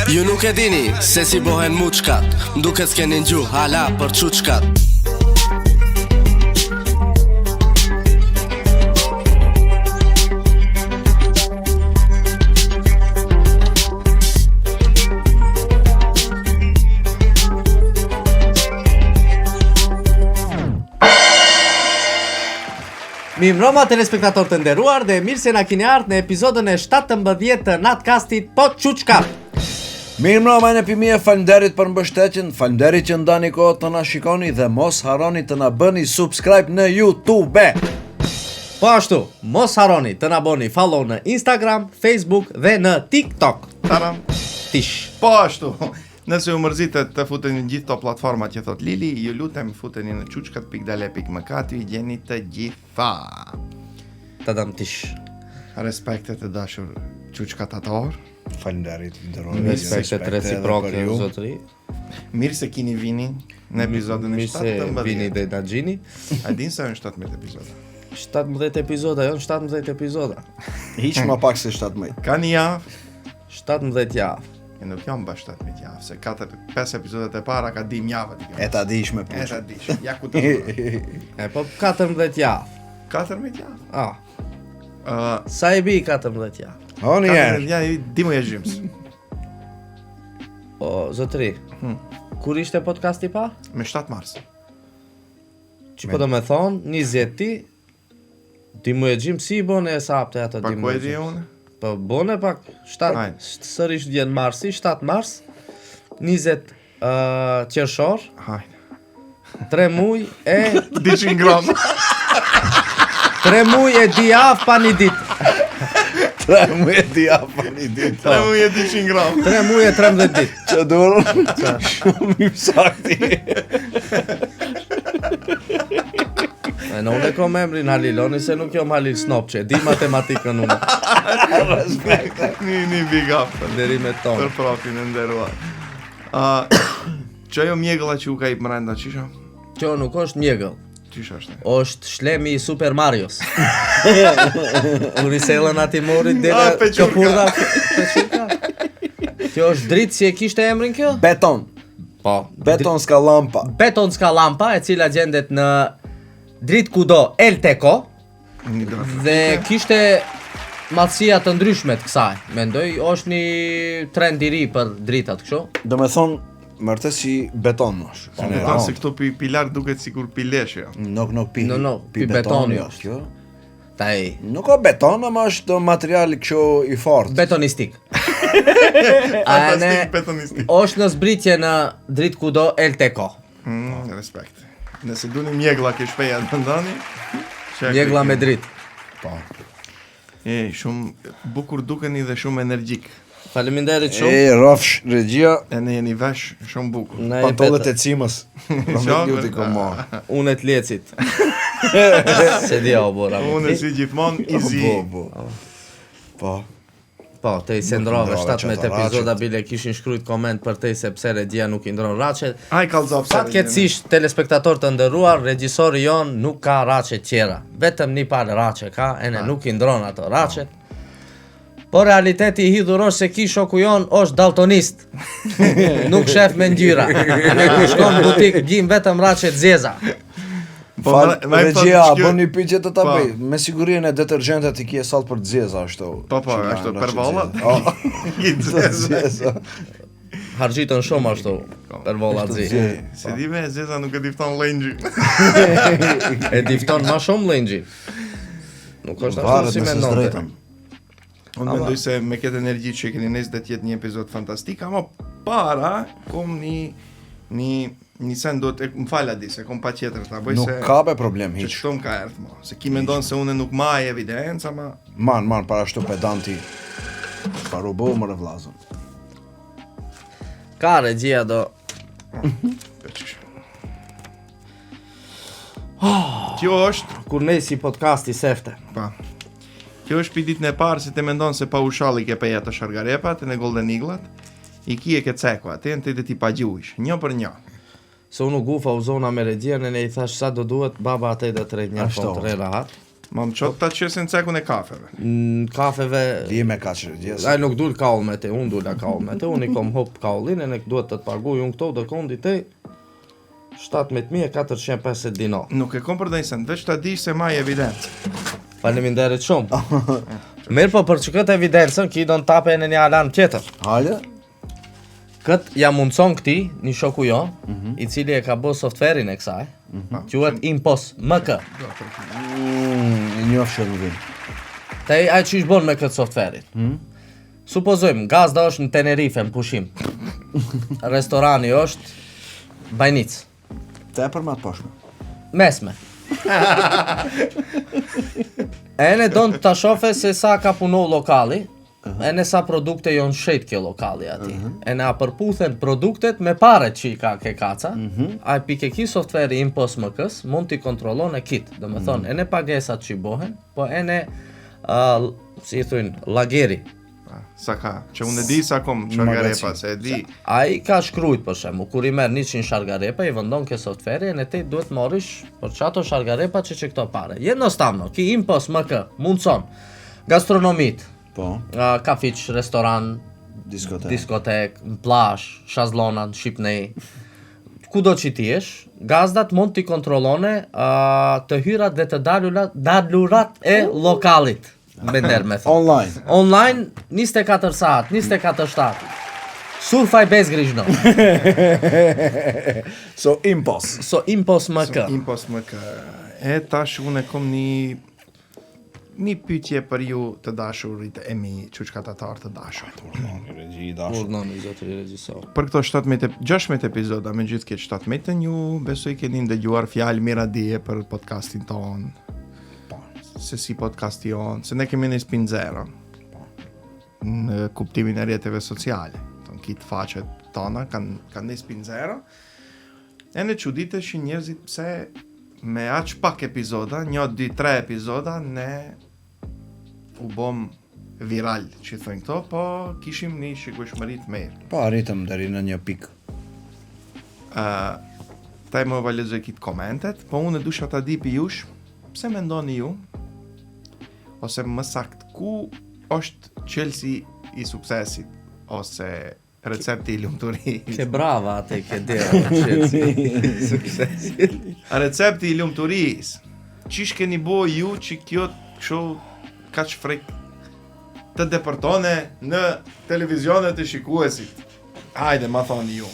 Ju nuk e dini se si bohen muçkat, duket s'keni ngju hala për çuçkat. Mirëmbrëma telespektatorë të nderuar dhe mirë se na keni ardhur në episodin e 17 të Natcastit Po Çuçkat. Mirëmbrëma në pimie, faleminderit për mbështetjen, faleminderit që ndani kohë të na shikoni dhe mos harroni të na bëni subscribe në YouTube. Po ashtu, mos harroni të na bëni follow në Instagram, Facebook dhe në TikTok. Taram. Tish. Po ashtu. Nëse ju mërzitet të futeni në gjithë to platformat që thot Lili, ju lutem futeni në çuçkat.dale.mk, i gjeni të gjitha. Tadam tish. Respektet e dashur çuçkatator. Faleminderit, nderoj. Respektet reciproke zotëri. Mirë se keni vini në episodin e Mirë se 17. vini dhe na gjini. A din se janë 17 epizoda? 17 epizoda, janë 17 epizoda. Hiç më pak se 17. Ka një javë, 17 javë. e nuk jam ba 17 javë, se 4-5 epizodet e para ka dim javët. E ta dish me E push. ta dish, ja ku të zhurë. E po 14 javë. 14 javë. Ah, sa e bi 14 javë? O një 14 herë. javë, di më e gjymës. O, zotëri, kur ishte podcasti pa? Me 7 mars. Që po do me thonë, 20 ti, ti mu e gjimë si i bone e sapte ato Pa ti ku mu e e di gjimë. unë? Po bone pak, Hajde. sërish vjen marsi, 7 mars, 20 qershor, Hajde. 3 muj e 200 gram. 3 muj e di javë pa një ditë. Tre më e di apo një ditë. 3 muje 200 gram. 3 muj e 13 ditë. Që dur. Shumë i sakti. E në unë e kom emrin Halil, oni se nuk jom Halil Snopqe, di matematikën unë, Një big up derimet tonë. për profin e nderuar. Që ajo mjegëlla që u ka i mrenda, qisha? Kjo nuk është mjegëll, Qisha është? është shlemi i Super Marios. Kur i selën ati morit dhe pequrka. këpurda. Pequrka. Kjo është dritë si e kishte emrin kjo? Beton. Po. Beton s'ka lampa. Beton s'ka lampa, e cila gjendet në dritë kudo Elteko Një dratë. dhe kishte madhësia të ndryshme të kësaj. Mendoj, është një trend i ri për dritat kështu. Do me thonë, mërte si beton është. Beton se këto pilar duket sikur pileshja. Nuk pi. No, pi betoni betoni është. Kjo. Taj, Nuk ka beton, ama është material kështu i fortë. betonistik. Fantastik betonistik. është në zbritje në dritë kudo Elteko. Respekt. Nëse duni mjegëlla ke shpeja të ndani. Mjegëlla me dritë. Po. Shumë bukur dukeni dhe shumë energjik. Faleminderit shumë. E rafsh regjia, E ne jeni vesh shumë bukur. Na e pantollet peta. e cimës. Romet juti ko ma. Unë të lecit. Se dia o bora. Unë si gjithmonë easy. Po. Po, te i se ndrove ndrove 17 qata epizoda rachet. bile kishin shkrujt koment për te se pse regjia nuk i ndron rachet. Ai kallzop se. Fatkeqësisht telespektator të nderuar, regjisori jon nuk ka rachet tjera. Vetëm një palë rache ka, ene nuk i ndron ato rachet. Po realiteti i hidhur është se ki shoku jon është daltonist. Nuk shef me ngjyra. Ne kur shkon në butik gjim vetëm rachet zeza. Fal, ma e regjia, thotë që- bën një pyetje të ta Po. bëj. Me sigurinë e detergjentet i kje salt për të zeza ashtu. Po, Që na- ashtu na për që vallat. zeza. Oh, I zeza. zeza. Harxhitën shumë ashtu për volla zi. Se di me zeza nuk e difton lëngji. E difton ma shumë lëngji. Nuk është ashtu Varet si nëse mendonte. s'drejtëm. Unë mendoj se me këtë energji që keni nesër do të jetë një epizod fantastik, ama para kom një sen do të më fal Adi, se kom pa tjetër ta bëj Nuk se ka be problem që hiç. çto më ka erdhë mo. Se ki mendon se unë nuk maj evidencë, ama Man, para ashtu pedanti. Paru bo më rëvlazën. Ka regjia do. peqish. Kjo është, Kur ne si podcasti sefte. pa. Kjo është pi ditën e parë se te mendon se pa ushalli ke peja të shargarepat e në Golden Eaglet. I ki e ke ceku atë, në të ti pa gjuish, një për një. Se unë gufa u zona me regjien e ne i thash sa do duhet, baba atë do të rejt një Ashtu. fond të re rahat. Ma më qëtë ta qesin cekun e kafeve. Kafeve... Lime ka që gjithë. Ai nuk dul kaull me te, unë dula kaull me te, unë i kom hop kaullin, e ne duhet të të paguj unë këto dhe kondi te 17.450 dinar. Nuk e kom për dajsen, veç ta di se ma i evidencë. Faleminderit shumë. Mirë po për që këtë evidencën, ki do në tape në një alarm tjetër. Hajde? Këtë ja mundëson këti, një shoku jo, i cili e ka bë softverin e kësaj, quhet Impos MK. Një shërbim. Te ai çish bon me këtë softverin. Supozojmë, gazda është në Tenerife, në pushim. Restorani është Bajnic. Te për më të poshme. Mesme. E ne don të shofe se sa ka punu lokali, e ne sa produkte jon shet kjo lokali ati. E ne a përputhen produktet me paret që i ka ke kaca, a pike ki softveri Impos MK-s mund t'i kontrollon e kit. Do me thonë, e ne pagesat që i bohen, po e ne, si i thujnë, lageri. Sa ka, që unë e di sa kom shargarepa, se e di. A i ka shkrujt për shembu, kur i merë 100 shargarepa, i vëndon ke softveri, e ne te duhet morish për qato shargarepa që këto pare. Jednostavno, ki Impos MK, mundson, gastronomit, Po, kafiq, restoran, diskotek, plash, shazlonan, shqipnej, kudo që ti jesh, gazdat mund t'i kontrollone të hyrat dhe të dalurat e lokalit. Bender me thënë. online. Online 24 saat, 24/7. Surfaj bez grijno. So Impos. So Impos MK. Impos MK. E tash unë e kom një pyetje për ju të dashurit e mi, çuçkatatar të dashur. Regji i dashur. Urdhoni zoti regjisor. Për këto 16 epizoda, me gjithë këtë 17 ju besoj keni ndëgjuar fjalë mira dije për podcastin ton. Se si podcasti on, se ne kemi një spin zero në kuptimin e rrjeteve sociale. Ton kitë faqet tona kanë një spin zero. E në çuditesh njerëzit pse me aq pak epizoda, 1, 2, 3 epizoda, ne u bom viral, që thënë këto, po kishim një shikueshmëri të mirë. Po arritëm deri në një pikë. Ta më valezoj kitë komentet, po unë dusha ta di pi jush, pse mendoni ju, ose më sakt, ku është qelsi i suksesit, ose recepti i lumturisë. Ke brava atë ke dera suksesit. Recepti i lumturisë. Qish keni bo ju që kjo kështu kaq frik të depërtone në televizionet e shikuesit? Hajde, ma thoni ju.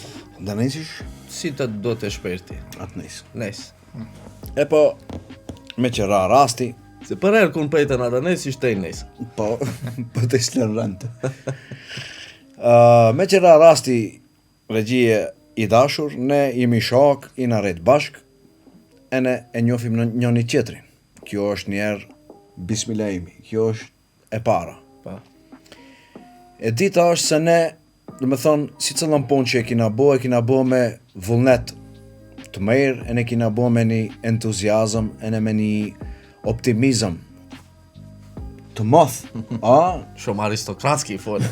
Da nesish? Si të do të shperti? Atë nes. Nes. E po, me që ra rasti, Se për herë kun pejtën atë nes, ishte i nes. po, po të islen rëndë. Me që ra rasti regjie i dashur, ne jemi shok, i na rejt bashk, e ne e njofim në njëni tjetrin. Kjo është njerë bismillah, kjo është e para. Pa. E dita është se ne, dhe me thonë, si cëllën punë që e kina bo me vullnet të mirë, e ne kina bo me një entuziazm, e ne me një optimizm të moth, a? Shumë aristokratski i folë.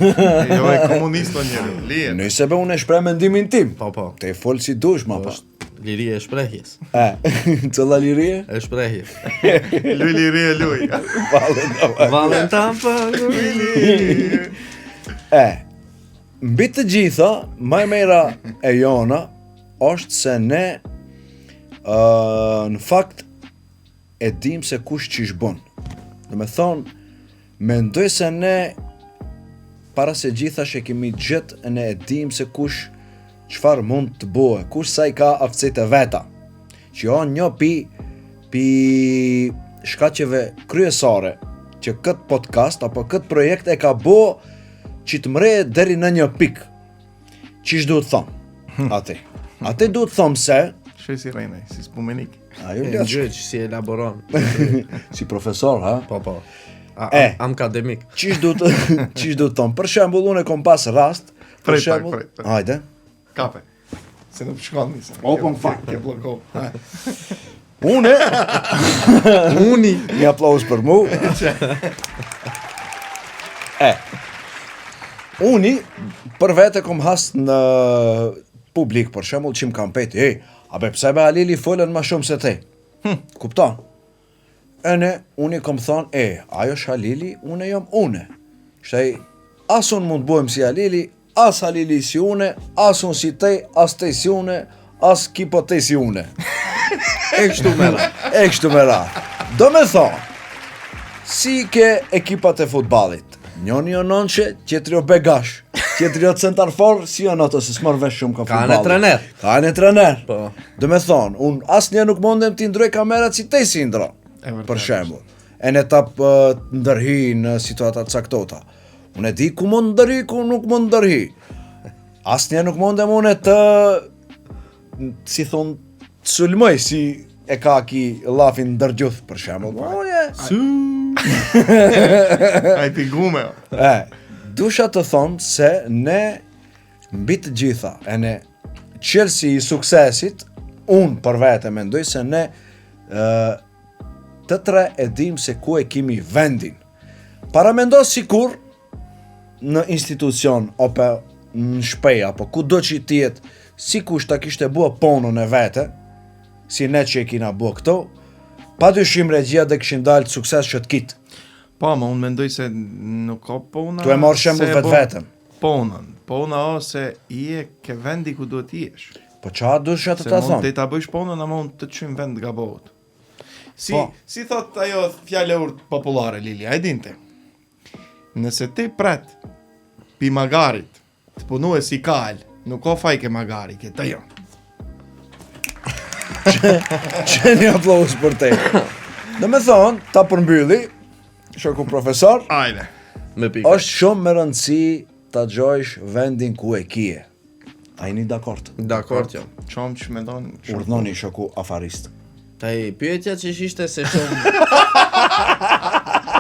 Jo e komunisto njëri, lijen. Nëse be unë e shprej mendimin tim, Po, po. te folë si dush, ma pa. është liria e shprehjes. Cëlla lirie? E shprehjes. Luj liri e luj. Valentan për Mbi të gjitha, më e mira e jona është se ne në fakt e dim se kush qish bën. Dhe me thonë, mendoj se ne para se gjithash e kemi gjithë e ne e dim se kush çfarë mund të bëhe, kush sa i ka aftësitë e veta. Që janë një pi shkaqeve kryesore që këtë podcast apo këtë projekt e ka bë që të mre deri në një pikë. Qish duhet thëmë? Ate duhet thëmë se Shej si rejnej, si spomenik. ajo e ljaç, gjëq si elaboron. si profesor, ha? Po, po. Akademik. Qish duhet thëmë? Për shembull, unë e kom pas rast, për Prej, shembull, prej. hajde. Kape. Se nuk shkon nisa. Open fuck. Ke bloko. Uni, një aplauz për mu. Uni, për vete kom has në publik, për shembull, që më kam peti, abe pse be Alili folën ma shumë se te? Kupton? unë i kom thonë, ajo është Halili, unë jam une. Shtaj, as unë mund bëhem si Halili, as Halili si une, as unë si te, as te si une, as kipo te si une. E kështu me ra. E kështu me ra. Do me thonë, si ke ekipat e futballit. Njoni o nonqe, tjetri o begash. Tjetri o centarfor, si o noto, se s'mar vesh shumë ka futballit. Ka në trener. Ka në trener. Po. Do me thonë, unë asë një nuk mondem t'i ndroj kamerat si te si ndro. Për shembull. E në ta ndërhi në situatat caktota. Unë e di ku mund ndërhi, ku nuk mund ndërhi. Asë një nuk mondem unë të, si thonë, sulmoj, si e ka ki lafin ndërgjuth, për shembull. Ai pigume. Dusha të thonë se ne mbi të gjitha e ne qelsi i suksesit, unë për vete mendoj se ne të tre e dim se ku e kimi vendin. Para mendo sikur në institucion ope në shpej apo ku do që i tjetë si kush ta kishte bua ponën e vete, si ne që e kina bua këto, pa dyshim regjia dhe këshin dalë sukses që të kitë. Po, ma unë mendoj se nuk ka pona... Tu e marrë shembull vetëm. Pona ose i e ke vendi ku duhet i esh. Po qa dusha të ta Se mund thonë? të ta bëjsh ponën, ama unë të qymë vend gabohet. Po. Si thot ajo fjale urt populare, Lili, a e dinte? Nëse ti pret pi magarit të punu e si kal, nuk ka fajke magari, ke të jo. Që një aplaus për te. Dhe me thonë, ta përmbylli, shoku profesor, Ajde. Me pika. është shumë me rëndësi ta gjojsh vendin ku e kije. A jeni dakord? Dakord, jo. Qomë që me donë... Urdhnoni shoku afarist. Taj pyetja që ishte se shumë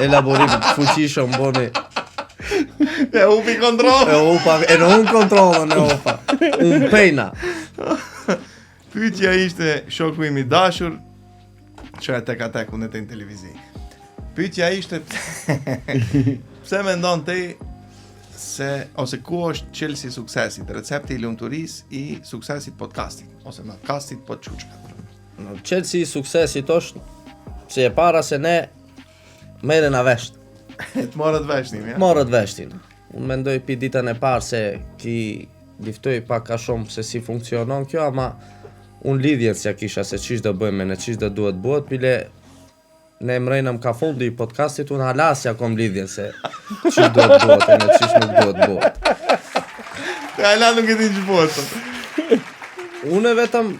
elaborim fuqishëm boni. E upi kontrol. E në unë kontrolën e opa. Unë pejna. Pyetja ishte shoku im i dashur, që e tek atek unë e te në televizi. Pyetja ishte pse mendon ti se ose ku është qelsi i suksesit, recepti i lumturis i suksesit podcastit, ose në castit po çuçkat. Qelsi i suksesit është se e para se ne merren a vesht. Të morët veshtin, ja? Morët veshtin. Unë mendoj pi ditën e parë se ki liftoj pak ka shumë se si funksionon kjo, ama unë lidhjen s'ja kisha se qish do bëjmë e në qish do duhet bëhet, pile ne mrejnëm ka fundi i podcastit, unë halasja kom lidhjen se qish duhet bëhet e në qish nuk duhet bëhet. Te hala nuk e din që bëhet. Unë vetëm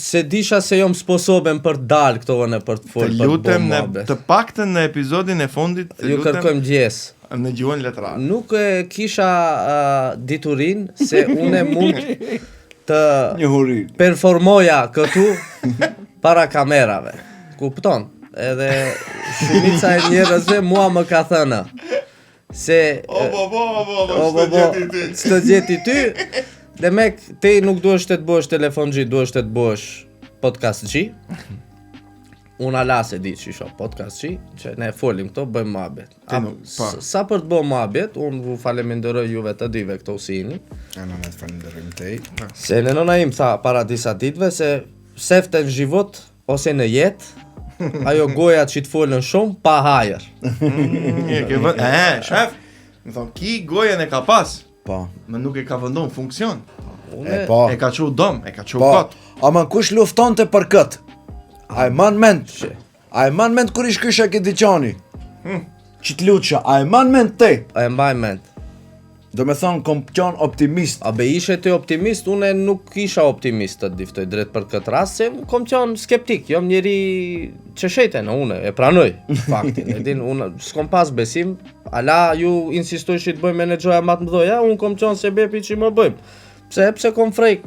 se disha se jom sposoben për dalë këto në për të Të folë, për të lutem bo në muhabet. të paktën në episodin e fundit, të Ju lutem kërkojmë gjes. në gjuhën letrar. Nuk e kisha diturin se une mund të Një hurin. performoja këtu para kamerave. Kupton? Edhe shumica e njerëzve mua më ka thënë se Bo, s'të gjeti ty. Dhe mek, te nuk duhesh të bësh telefon G, duhesh të bësh podcast G. Unë ala se di që isho podcast G, që ne folim këto, bëjmë muhabet. Sa për të bëjmë muhabet, unë vu faleminderoj juve të dive këto usini. E në të falenderim tej. Se në nëna im tha para disa ditve se sefte në zhivot ose në jetë, ajo goja që të folën shumë, pa hajer. Shef, më thonë, ki gojen e ka pas, Po. më nuk e ka vëndon funksion. E po. E ka qu dom, e ka qu Po. kot. Ama kush luftonte për këtë? A e man ment? A e man ment kur ish kysha ke diqani? Që t'luqa, a e man ment te? A e mbaj ment. Do me thonë kom qon optimist. A be ishe ti optimist, une nuk isha optimist të diftoj drejt për këtë rast, se kom qenë skeptik, jom njeri që shejten, une e pranoj faktin, e din, une s'kom pas besim, ala ju insistoj që të bëjmë e në gjoja matë mdoja, unë kom qenë se bepi që më bëjmë, pse kom frejk,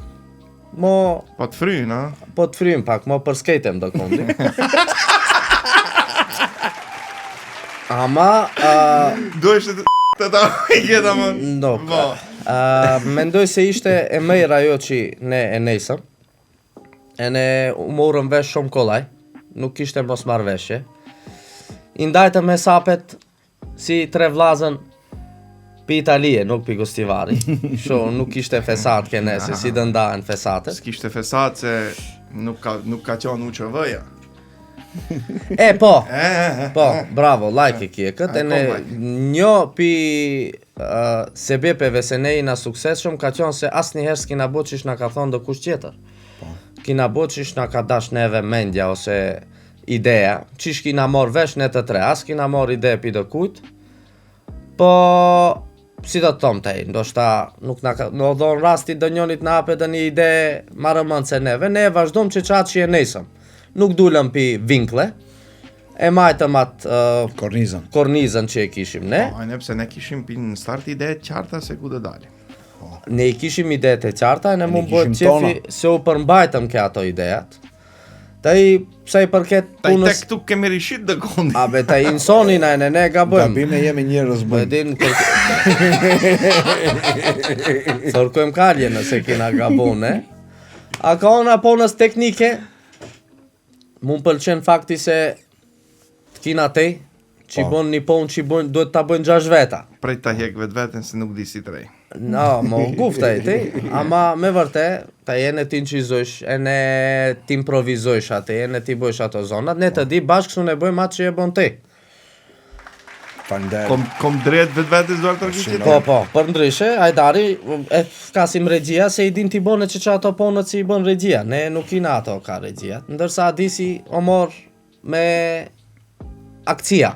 mo, Po të fry, na? po të frym pak, mo për skejtem do kondi. Ama, Do ishte të ta i kjeta më. Nuk. Po. Mendoj se ishte e mejra ajo që ne e nejsëm. E ne u morëm vesh shumë kollaj. Nuk ishte mos marrëveshje. I ndajtëm hesapet si tre vlazën pi Italie, nuk pi Gostivari. Sho, nuk ishte fesat kene, se si dëndahen fesatet. S'kishte fesat se nuk ka qenë UÇV-ja. Po, bravo, like e kje këtë, e një pi sebepeve se ne jena suksesshëm ka qenë se asnjëherë s'kina bo qish na ka thonë do kush tjetër. Kina bo qish na ka dash neve mendja ose ideja, qish kina marrë vesh ne të tre, as kina marrë ide pi do kujt, po si do të thomë tej, ndoshta nuk na ka, në dhon rasti do njonit na hapet një ide marrëmend se neve, ne vazhdojmë që qatë që e nesëm. Nuk dulëm pi vinkle, e majtëm atë kornizën që e kishim ne. Po, ne pse ne kishim në start ide të qarta se ku do dalim. Ne i kishim ide të qarta, e ne mund bëhet qefi se u përmbajtëm ke ato idejat. Taj, sa i përket punës... Taj tek tu kemi rishit dhe kondi. Abe, taj insoni na e ne gabojmë. Gabime jemi njerëz bëjmë. Thërkojmë kalje nëse kina gabone. A ka ona punës teknike, mu pëlqen fakti se t'kina tej, që i bon një punë që i bon, duhet t'a bojnë 6 veta. Prej ta hek vetën se nuk di si të rej. No, mo gufta e ti, ama me vërte, ta jene ti nqizojsh, e ne ti improvizojsh atë, e ne ti bojsh ato zonat, ne të di bashkë su ne bojmë atë që e bon ti. Kom drejt vetë zuar të rëgjit? Po, për ndryshe, Ajdari, e fkasim regjia se i din t'i bone që ato ponët që i bon regjia, ne nuk ina ato ka regjia, ndërsa Adisi o mor me akcia.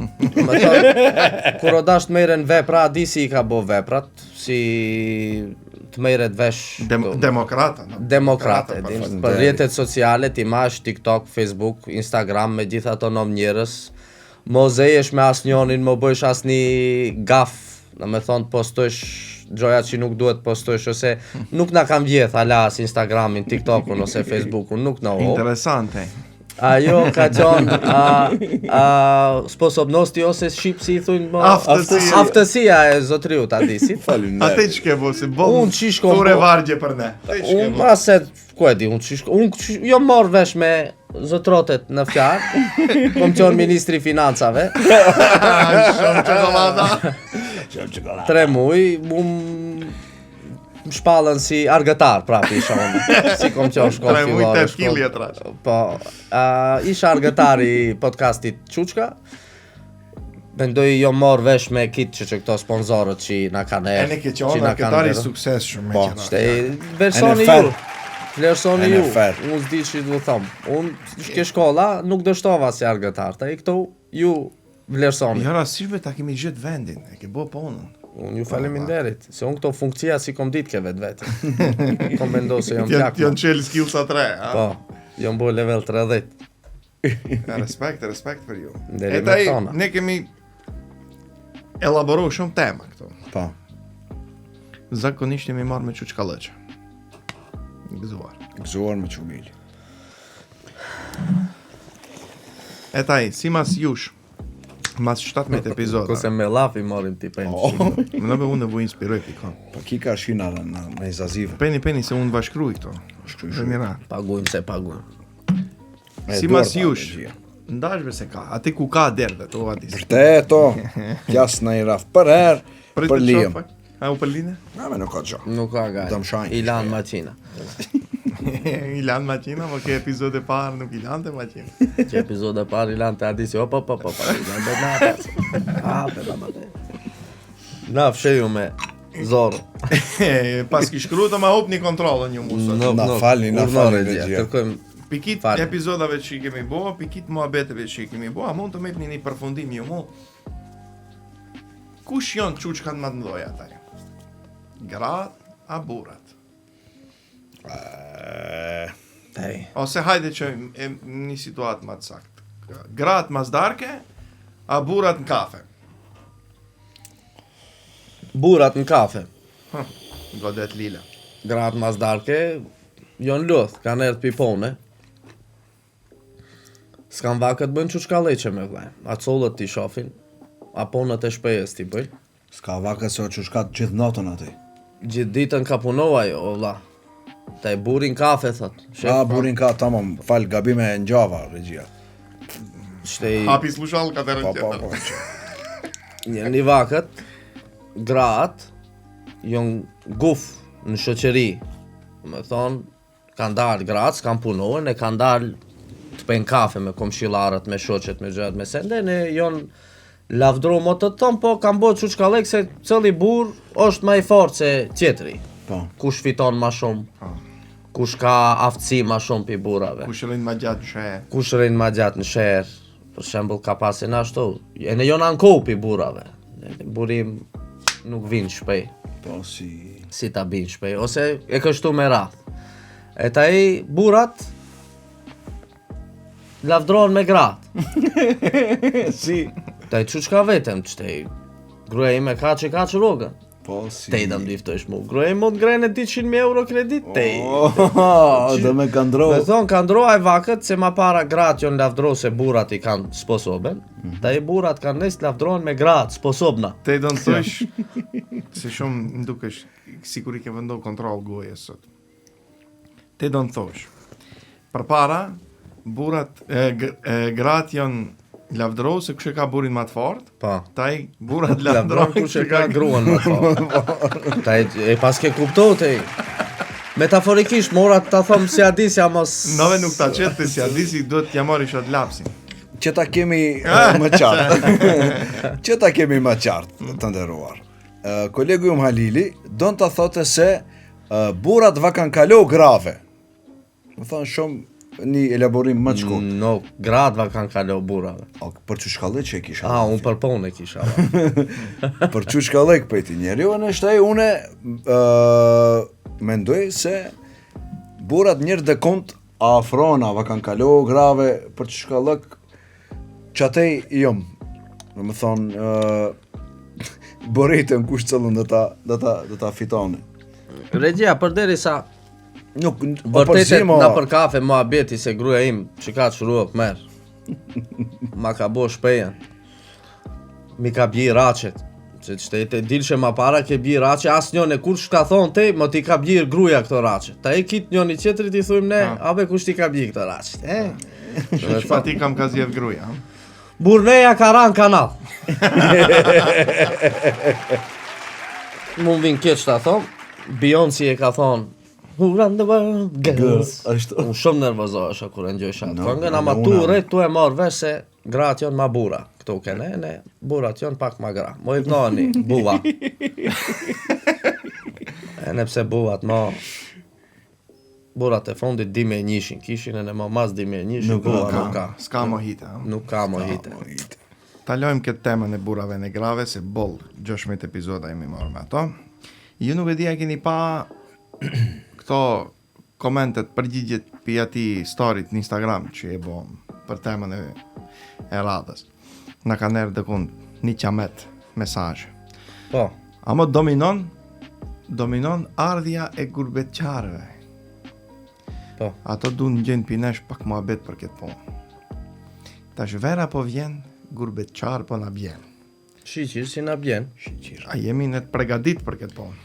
Më thonë, kur o dash të mejren vepra, Adisi i ka bo veprat, si të mejret vesh... Demokrate, për rjetet sociale, ti mash TikTok, Facebook, Instagram, me gjitha ato nom njërës, mo zejesh me as njonin, mo bëjsh as një gaf, në me thonë postojsh gjoja që nuk duhet postojsh, ose nuk na kam vjeth, ala as Instagramin, TikTokun, ose Facebookun, nuk na ho. Interesante. Ajo ka qonë sposobnosti ose shqip si i thujnë aftësia e zotriut Adisit. Ate që ke bo, se bo unë qishko fure vargje për ne. Unë aset, ku e di, unë jo morë vesh me zotrotet në fjarë, kom qonë ministri financave. Shumë qokolada. 3 muj, më shpallën si argëtar, prapi isha unë, si kom qonë shkollë fillore. 3 muj 8 kili e trash. Po, isha argëtar i podcastit Quçka, mendoj jo morë vesh me kitë që këto sponsorët që na kanë erë. E ne ke qonë argëtar i sukses shumë me qëna. Shte, versoni ju, vlerësoni ju, unë s'di që du thëmë. Unë shke shkolla nuk dështova si argëtar, ta i këto ju vlerësoni. Jo, rasishme ta kemi gjithë vendin, e ke bo ponën. Unë ju faleminderit, se unë këto funkcia si kom ditë ke vetë. Kom mendo se jom plak. Jon qelë skillsa 3, ha? Po, jom bo level 30. Respekt për ju. Deri me tona. Ne kemi elaboru shumë tema këto. Po. Zakonisht jemi marrë me Quçkallëqe. Gëzuar me Qumili. E taj, si mas jush, mas 17 epizoda. Kose me lafi morim ti penjë. Më nëve unë vu inspiroj pikon. Po ki ka shina në izazive. Peni se unë bashkruj këto. Paguim se paguim. Si mas jush, ndashve se ka, ati ku ka derdhe, to vadis. Vërteto, jas në i raf për herë, për lijem. A u për line? Na me nuk ka gjo. Nuk ka gaj. Dëmshajnë. Ilan maqina. Ilan maqina, po ke epizode parë nuk ilan të maqina. Që epizode parë ilan të Adisi, opa, ilan të natë. Na fsheju me Zorë. Pas ki shkru të ma hup një kontrolën një musët. Na falni regjia. Kërkojmë pikit epizodave që i kemi bo, pikit muhabeteve që i kemi bo, a mund të mejt një përfundim ju mu? Kush jonë Quçkan më të mdoja taj? Grat a burat? Ose hajde që një situatë më të sakt. Grat mas darke, a burat në kafe? Burat në kafe. Godet lila. Grat mas darke, jon luth, kanë erë pipone. S'kan vakët bëjnë Quçkallëqe me vlaj. A collët t'i shofin, a ponët e shpejës t'i bëjnë. S'ka vakët se o Quçkat gjithë natën ati. Gjithë ditën ka punova jo, o vla. Ta i burin kafe, thot. Burin ka, tamam, fal gabime e njava, regjia. Hapi slushall ka të rënë Një vakët, gratë, jon guf në shoqëri. Me thonë, kanë dalë gratë, s'kan punohen, e kanë dalë të shpen kafe me komshillarët, me shoqet, me gjërat, me sende, ne jon lavdru mo të ton, po kam bërë çuçkallëk se cili burr është më i fortë se tjetri. Po. Kush fiton më shumë, kush ka aftësi më shumë pi burrave. Kush rrin më gjatë në sherr. Kush rrin më gjatë në sherr, për shembull ka pasin ashtu. E ne jon anko pi burrave. Burim nuk vin shpej. Po si Ta bin shpej, ose e kështu me radh. E taj burrat lavdrohen me gratë. si Taj çuçka vetëm çtej. Gruaja ime ka rrogën. po si Te i dam diftojsh mu. Gruaja ime mund grejnë 200.000 euro kredit, te i. do me kandro. Me thonë, ka ndroaj vakët, se ma para gratë jon lavdro se burrat i kanë sposoben. Ta i burrat kanë nes lavdrohen me gratë, sposobna. Te do të thosh se shumë më dukesh sikur i ke vendohur kontroll gojës sot. Te do të thosh. Përpara burrat gratë janë lavdro se kush e ka burrin më të fortë. Pa. Taj burrat Lavdron lavdrojnë kush e ka gruan më fortë. Ta e pas ke kuptohet te i. Metaforikisht mora ta them si Adisja mos. Nove nuk ta qetë si Adisi duhet t'ja marrë shot lapsin. Që ta kemi më qartë. Që ta kemi më qartë, të nderuar. Kolegu im Halili don ta thotë se burrat va kanë kalo grave. Më thonë shumë një elaborim më të shkurtër. No, gradva kanë kalo burrave. Për çuçkallëk që e kisha. Unë për punë kisha. Për çuçkallëk po ti njeriu në shtaj unë mendoj se burrat njërë dhe kont afrona va kanë kalo grave për çuçkallëk çatej jom. Do të thonë borritën kush cëllën do ta fitone. Regjia përderisa Nuk vërtetet na për kafe muhabeti se gruaja im që ka çruak merr. Ma ka bo shpejen. Mi ka bji rachet. Se shtete dilshe ma para ke bji rache, as njën e kur shka thonë te, më ti ka bjir gruja këto rache. Ta e kit njën i qetrit i thujmë ne, abe kush ti ka bji këto rache. Që pa ti kam ka zjedh gruja. Burneja ka ran kanal. Mun vin keq ta thonë, Beyoncé e ka thonë, Who run the world, girls. Unë shumë nervozohesha kur e ngjojsha atë këngën, ama tu e marr vesh se gratë janë ma bura. Këtu kene, ne burat janë pak ma gra. Mo i knoni, buva. E nepse buvat ma burat e fundit di me njishin, kishin e ne ma mas di me njishin, buva nuk ka. S'ka mohite. Nuk ka mohite. Ta lojmë këtë temën e burrave në grave se boll 16 epizoda jemi marrë me ato. Ju nuk e di a keni pa këto komentet, përgjigjet për ati storit në Instagram që e bo për temën e radhës. Na ka nërë dhe kund një qamet mesazh. Po. Amo dominon ardhja e gurbetqarëve. Po. Ato du në gjenë pinesh pak muhabet për këtë punë. Tash vera po vjen, gurbetqar po na bjen. Shiqir si na bjen. A jemi në të pregadit për këtë punë?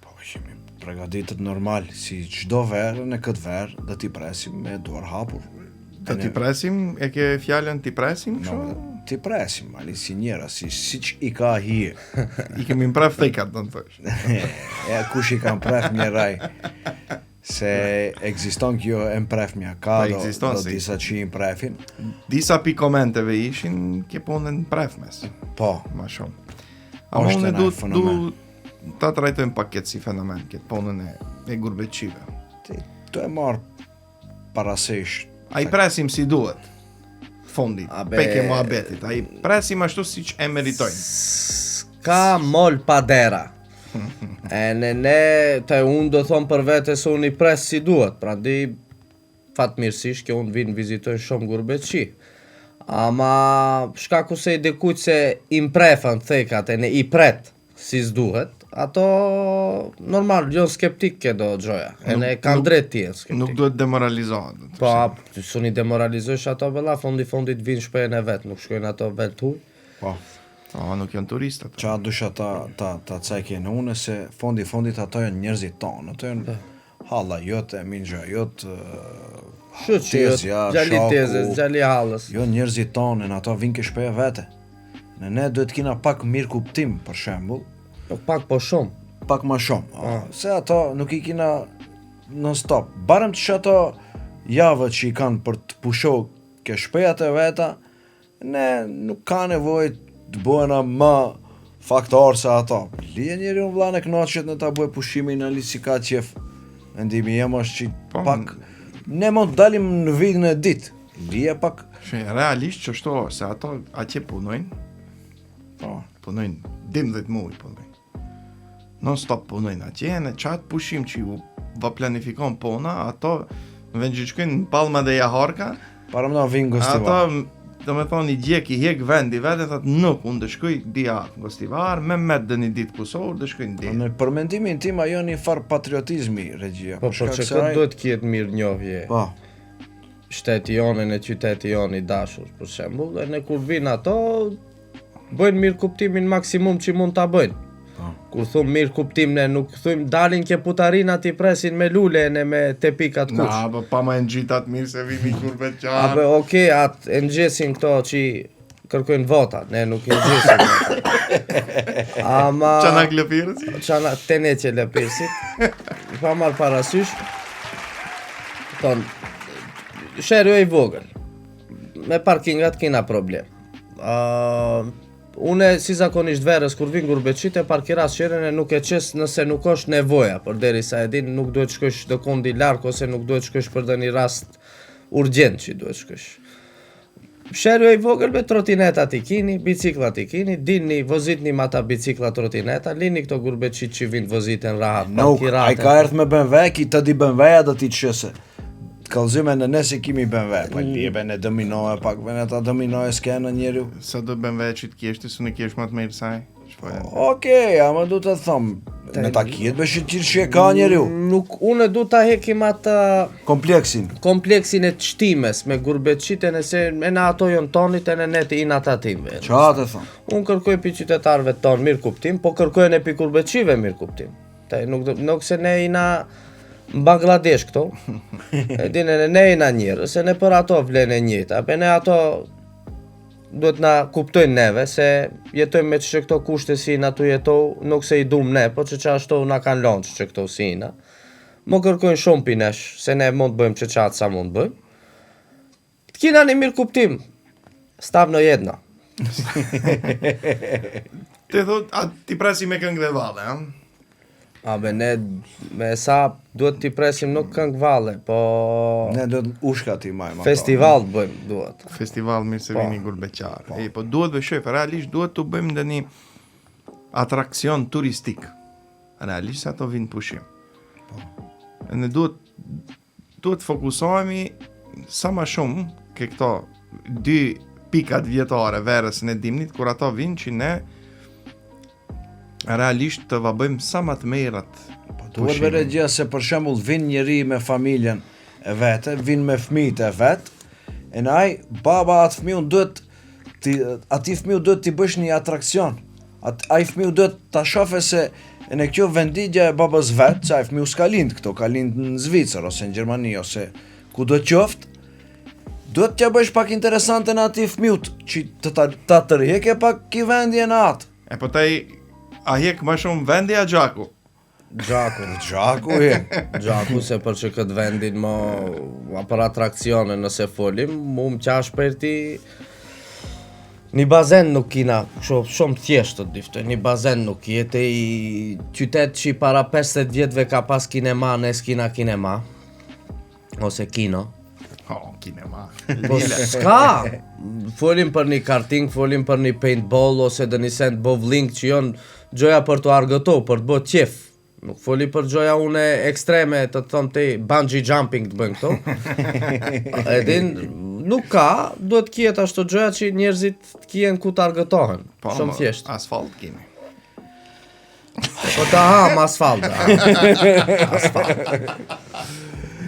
Po, jemi pregaditet normal, si çdo verë në këtë verë, dhe t'i presim me duar hapur. Do t'i presim, e ke fjallën t'i presim? T'i presim, ali si njera, siç i ka hije. I kemi mpref thekat, do në thësh. Kush i ka mpref mjeraj, se ekziston kjo e mprefmja, ka do disa që i mprefin. Disa pi komenteve ishin ke punën mprefmes. Po. Ma shumë. Ama unë du ta trajtojmë pak këtë si fenomen, këtë punën e gurbetqive. Tu e marë parasysh. A i presim si duhet, fondit, peke muhabetit. A i presim ashtu si që e meritojnë. Ka mol pa dera. E ne të unë do thonë për vete se unë i pres si duhet. Pra di fatmirësisht që unë vinë vizitojnë shumë gurbetqi. Ama shkaku se i dekujt se i mprefën thekat e ne i pret si s'duhet, ato normal, jo skeptik këdo gjoja, e ne kanë drejt tjenë skeptik. Nuk duhet demoralizohet. Po, suni demoralizojsh ato vëlla, fundit vinë shpejnë e vetë, nuk shkojnë ato vetë tuj. Po. Nuk janë turistët. Qa dusha ta cajke në une, se fundit ato janë njerëzit tonë, ato janë halla jote, minxha jote, tezja, gjali tezes, gjali halës. Jo njerëzit tonë, në ato vinë ke shpeja vete. Në ne duhet kina pak mirë kuptim, për shembull. Pak po shumë. Pak ma shumë. Se ato nuk i kina non stop. Barem të që ato javët që i kanë për të pusho ke shpejat e veta, ne nuk ka nevojë të bëhena më faktor se ato. Lije njeri unë vllane knaqet në ta bëj pushimin në si ka qef. Mendimi jem është që pak ne mund të dalim në vitën e ditë. Lije pak. Realisht që shto, se ato atje punojnë, punojnë 12 muaj punojnë. Non stop punojnë atje, në qatë pushim që ju va planifikon puna, ato në vend që shkojnë në Palma de Jahorka, Para më na vinë gostivar. ato do me thonë i gjek i hek vendi vetë, thot nuk, unë dë shkoj dia gostivar, me dhe një ditë kusor, dë shkoj në dia. Në përmendimin tim ajo një farë patriotizmi regjia. Po për që këtë duhet kjetë mirë njohje. Po. Shteti jonë në qyteti jonë i dashur, për shembull, dhe ne kur vinë ato, bëjnë mirë kuptimin maksimum që mund ta bëjnë. Kur thumë mirë kuptim, ne nuk thumë dalin ke putarina t'i presin me lule e me tepikat kush. Na, po pa ma në gjitat mirë se vimi kur veçar. Abe, okej, atë e ngjesin këto që kërkojnë vota, ne nuk e ngjesin. Ama... Qanak lëpirës? Qana tenetje lëpirësit, pa marrë parasysh, sherjo i vogël, me parkingat kina problem. Une si zakonisht verës kur vin gurbeqit e parkiras sherën e nuk e qes nëse nuk është nevoja, për deri sa e din nuk duhet shkosh do kondi larg ose nuk duhet shkosh për dhe një rast urgent që duhet shkosh. Sherjo i vogël me trotinetat i kini, biciklat i kini, dini vozitni ma ta bicikla trotineta, lini këto gurbeqit që vin voziten rahat, Nuk, parkirate. ai ka erdhë me BMW, ki të di BMW-ja do t'i qëse. Kallëzime në nesi kimi BMW, pa liebe në dominoje, pak vene ta dominoje s'ke në njeri. Sa do BMW që t'kjeshti, su në kjesh më të mirë saj? Okej, ama du të thëmë, në ta kjetë be shqyqirë që e ka njeri u. Nuk, une du ta hekim atë kompleksin e të shtimes me gurbeqit e nëse e në ato jonë tonit e në neti i në tatimve. Qa të thëmë? Unë kërkoj pi qytetarve tonë mirë kuptim, po kërkojnë e pi gurbeqive mirë kuptim. Nuk se ne i na në Bangladesh këto, e dine ne i na njërë, se ne për ato vlen e njëta, pe ne ato duhet na kuptojnë neve, se jetojmë me që këto kushte si na tu jetoj, nuk se i dum ne, po që ashtu na kanë lonë që këto si na. Mo kërkojnë shumë pinesh, se ne mund bëjmë që qatë sa mund bëjmë. Të kina një mirë kuptim, stavno jedna. Ti thot, a ti presi me këngë dhe vale, ha? Abe, ne me sa duhet t'i presim nuk këngë valle, po... Ne do të ushka ti majma. Festival të bëjmë duhet. Festival mirë se vini gurbeqar. Po duhet dhe shef, realisht duhet të bëjmë dhe një atrakcion turistik. Realisht se ato vinë pushim. Ne duhet fokusohemi sa ma shumë ke këto 2 pikat vjetare verës në dimnit, kur ato vinë që ne realisht të bëjmë sa ma të merat. Duhet me regjia se për shembull vin njeri me familjen e vete, vin me fëmijët e vet, e në aj, baba atë fëmijën duhet, ati fëmiju duhet t'i bësh një atrakcion. Ai fëmiju duhet t'a shofe se në kjo vendigja e babës vet, se ai fëmiju s'ka lind këto, ka lind në Zvicër, ose në Gjermani, ose ku do qoftë, duhet t'ja bësh pak interesante në ati fëmijut, që ta tërheke pak ki vendje në atë. E po taj, a hek ma shumë vendi a gjaku? Gjaku je. Gjaku se për që këtë vendin mo për atrakcione nëse folim, mu më qash për ti një bazen nuk kina, shumë thjesht të diftoj, një bazen nuk jetë i qytet që para 50 vjetëve ka pas kinema, ne s'kina kinema, ose kino. Kinema. Po s'ka, folim për një karting, folim për një paintball, ose dhe një send bowling që jonë gjoja për të argëto, për të bët qef. Nuk foli për gjoja une ekstreme, të thëmë të bungee jumping të bëjnë këto. Edin, nuk ka, duhet kjetë ashtu gjoja që njerëzit të kjen ku të argëtohen. Shumë thjesht. Asfalt kini. Po të ham asfalt. Asfalt.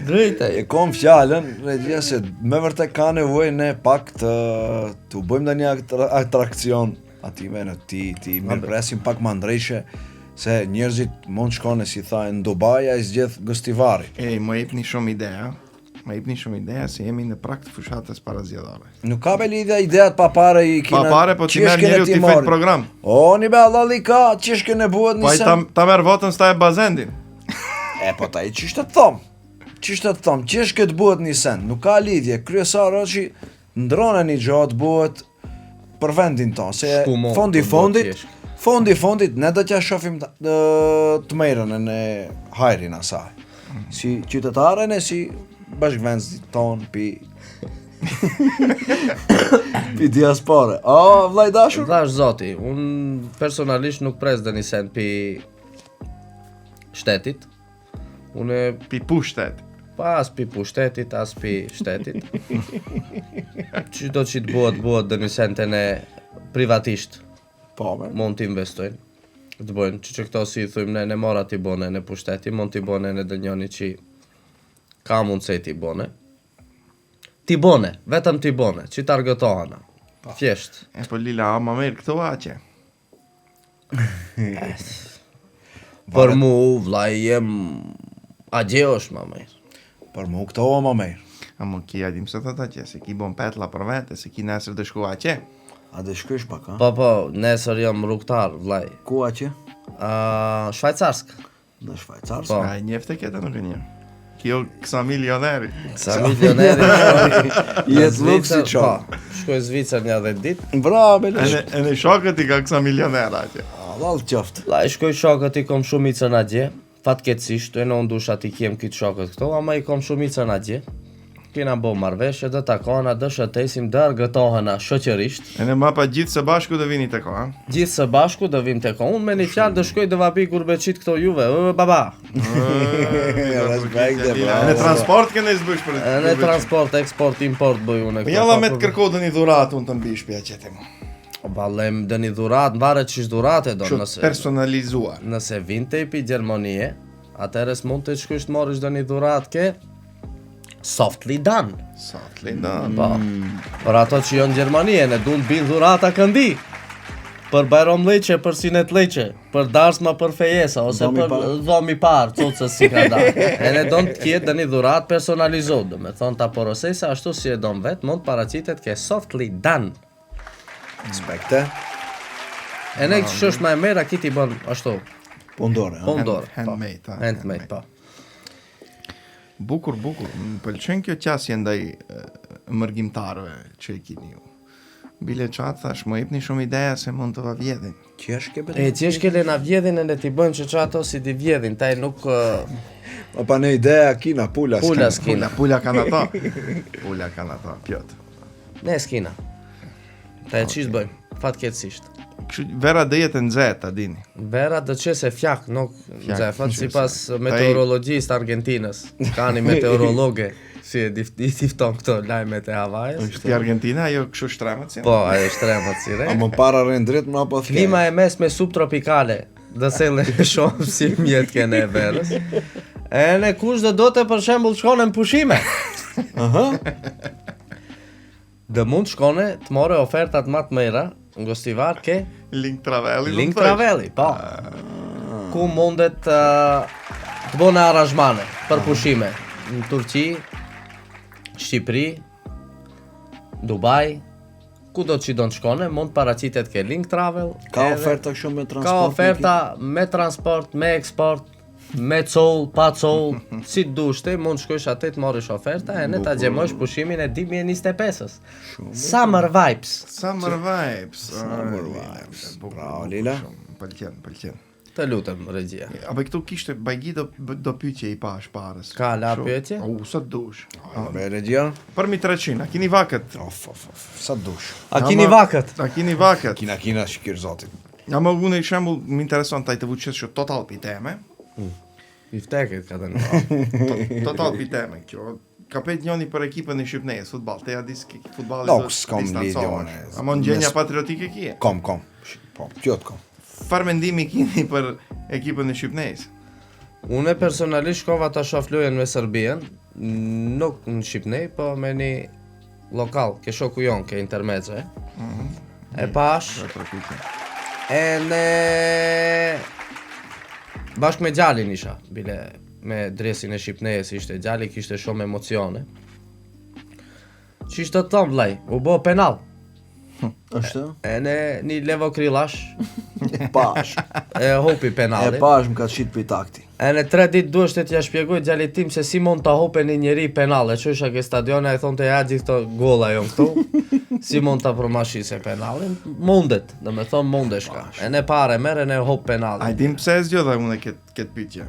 Drejte. E kom fjallën, regjia se me vërtet ka nevojë ne pak të bëjmë dhe një atrakcion atime në ti mirëpresim pak më ndrejshe, se njerëzit mund shkone si tha në Dubai a i zgjedh gostivari. Më jepni shumë ideja se jemi në prag të fushatës parazjedhore. Nuk ka be lidhja ideat pa pare i kina. Pa pare, po ti merë njeri u ti fejt program. O, një be Allah li ka, qishke në buhet një sen. Ta merë votën s'ta e bazendin. E, po ta i qishtë të thomë. Çishtë të thom, qesh këtë bëhet një send, nuk ka lidhje, kryesar është që ndrona një gjatë bëhet për vendin tonë, se Shkumo, fondi të fondit, bëhet thjesht. fondi ne do t'ja shohim të merrën në hajrin asaj. Si qytetarën e si bashkëvendësit ton pi pi diaspore. Vllai dashur. Thash zoti, unë personalisht nuk pres dhe një sen pi shtetit. Unë Pi pushtet. pa as pi pushtetit, as pi shtetit. Çdo që të bëhet dhe një sen të ne privatisht. Po, me. Mund të investojnë. Të bëjnë, që këto si i thujmë ne mora t'i bone në pushteti, mund t'i bone në dhe njoni që ka mundëse t'i bone. T'i bone, vetëm t'i bone, që t'argëtohana. Thjesht. E po Lila, a ma merë këto aqe? Për mu, vllai jem agjeosh ma mirë. Për mu këto o më mirë. A më ki adim se të ta që, se ki bon petla për vete, se ki nesër të shku aqe? A dhe shkysh pak, ha? Po, nesër jam rrugtar, vllai. Ku a që? Shvajcarsk. Në Shvajcarsk? Po. A e njefte këtë nuk e një. Kjo kësa milioneri. Sa milioneri Jetë luksi Po, qonë. shkoj Zvicër një 10 ditë. Bravo, belesh. E në shokët i ka kësa milioner aqe. Allë qoftë. Vllai, shkoj shokët i kom shumicën atje. Fatkeqësisht, e në ndush ati kem kitë shokët këto, ama i kom shumicën atje. Kina bo marveshje, dë takona, dë shëtesim, dë argëtohena shoqërisht. E në mapa gjithë së bashku dhe vini të ko, ha? Gjithë së bashku dë vim të ko. Unë me një fjalë dë shkoj dë vapi kur beqit këto juve. Baba. Respekt dhe bravo. Në transport këne zbësh për Në transport, eksport, import bëj unë. Po jalla me të kërkodë një dhurat unë të mbish pja qëtë mu. Valem dë një dhurat, në varet qish dhurate do Që personalizuar. Nëse vinte i pi Gjermanie, atëres mund të shkush të morish dë një dhurat ke softly done. Softly done. Po. Për ato që jonë Gjermanie, ne du në bin dhurata këndi. Për Bajrom Leqe, për Sinet Leqe, për Darsma për Fejesa, ose Dhomi për par. Dhomi Par, cocës si ka da. E ne do në të kjetë dhe një dhurat personalizohet, do me thonë ta porosesa ashtu si e do në vetë, mund paracitet ke softly done. Respekte. E ne që është ma e mera, kiti bën ashtu, Pundore, ha? pondore. handmade, ha, Handmade, po. Bukur. Më pëlqen kjo qasje ndaj mërgjimtarëve që e kini ju. Bile qatë thash, më jepni shumë ideja se mund të va vjedhin. Qesh ke E bele? që është kele na vjedhin e ne ti bëjmë që ato si ti vjedhin, taj nuk O pa në ideja kina, pula pula s'kena. s'kina. Pula kanë ata. Pula kanë ata, pjot. Ne s'kina. Ta e qishtë bëjmë, fatkeqësisht. Kështu vera dhe jetë nxehtë, ta dini. Vera do qese fjak, nuk Fjak, zefët, qese. si pas meteorologjisë Argentinës. Ka një meteorologe, si e i tifton këto lajmet e Havajës. Ti Argentina, ajo kështu shtremat si? Po, ajo shtremat si re. A më para rënë dritë më apo thkej? Klima e mesme subtropikale, dhe se në shumë si mjetë kene e verës. E në kush dhe do të për shembull shkone në pushime. Aha. Dhe mund shkone të more ofertat më të mëra, në gostivar ke Link Travelli. Link Travelli, po. Ku mundet të bëne aranjmane për pushime në Turqi, Shqipëri, Dubai, ku do që do në shkone, mund paracitet ke Link Travel. Ka edhe oferta kështu me transport? Ka oferta me transport, me eksport, me coll, pa coll, si të dushti, mund shkojsh atë të morish oferta e ne ta gjemojsh pushimin e 2025-s. Summer vibes. Summer vibes. Summer vibes. Bravo, Lila. Pëlqen. Të lutem, regjia. Apo këtu kishte bajgi do pyetje i pash parës. Ka la Kështu. pyetje? Sa të dush. Me regjia? Për mi 300, a kini vakët? Of, sa të dush. A kini vakët? A kini vakët? Kina shkir zotit. Ja më unë i shembull më intereson taj të vuqes që total pi teme. I vteket ka të në. Total pi teme kjo. Ka pet njoni për ekipën e Shqipnejës, futbal. Te ja diski futballi Nuk, s'kom lidhje unë. A mon gjenja patriotike kje? Kom. Po, qëtë kom. Far mendimi kini për ekipën e Shqipnejës? Unë personalisht shkova ta shoh lojën me Serbien, nuk në Shqipnej, po me një lokal, ke shoku jon, ke intermezzo, e pash, e ne bashkë me Gjalin isha, bile me dresin e Shqipnejës ishte Gjali, kishte shumë emocione. Që ishte të tomë, vllai, u bo penal. Është? E ne një levo krillash, Pash. e hopi E penalin. pash më ka shit për takti. E në 3 ditë duhet të t'ja shpjegoj djalit tim se si mund ta hope një njeri penal. E çështja ke stadion ai thonte ja gjithë këto golla jon këtu. Si mund ta përmashise penalin? Mundet, domethënë mundesh ka. E ne pare merre ne hop penalin. A din pse e zgjodha unë këtë pyetje?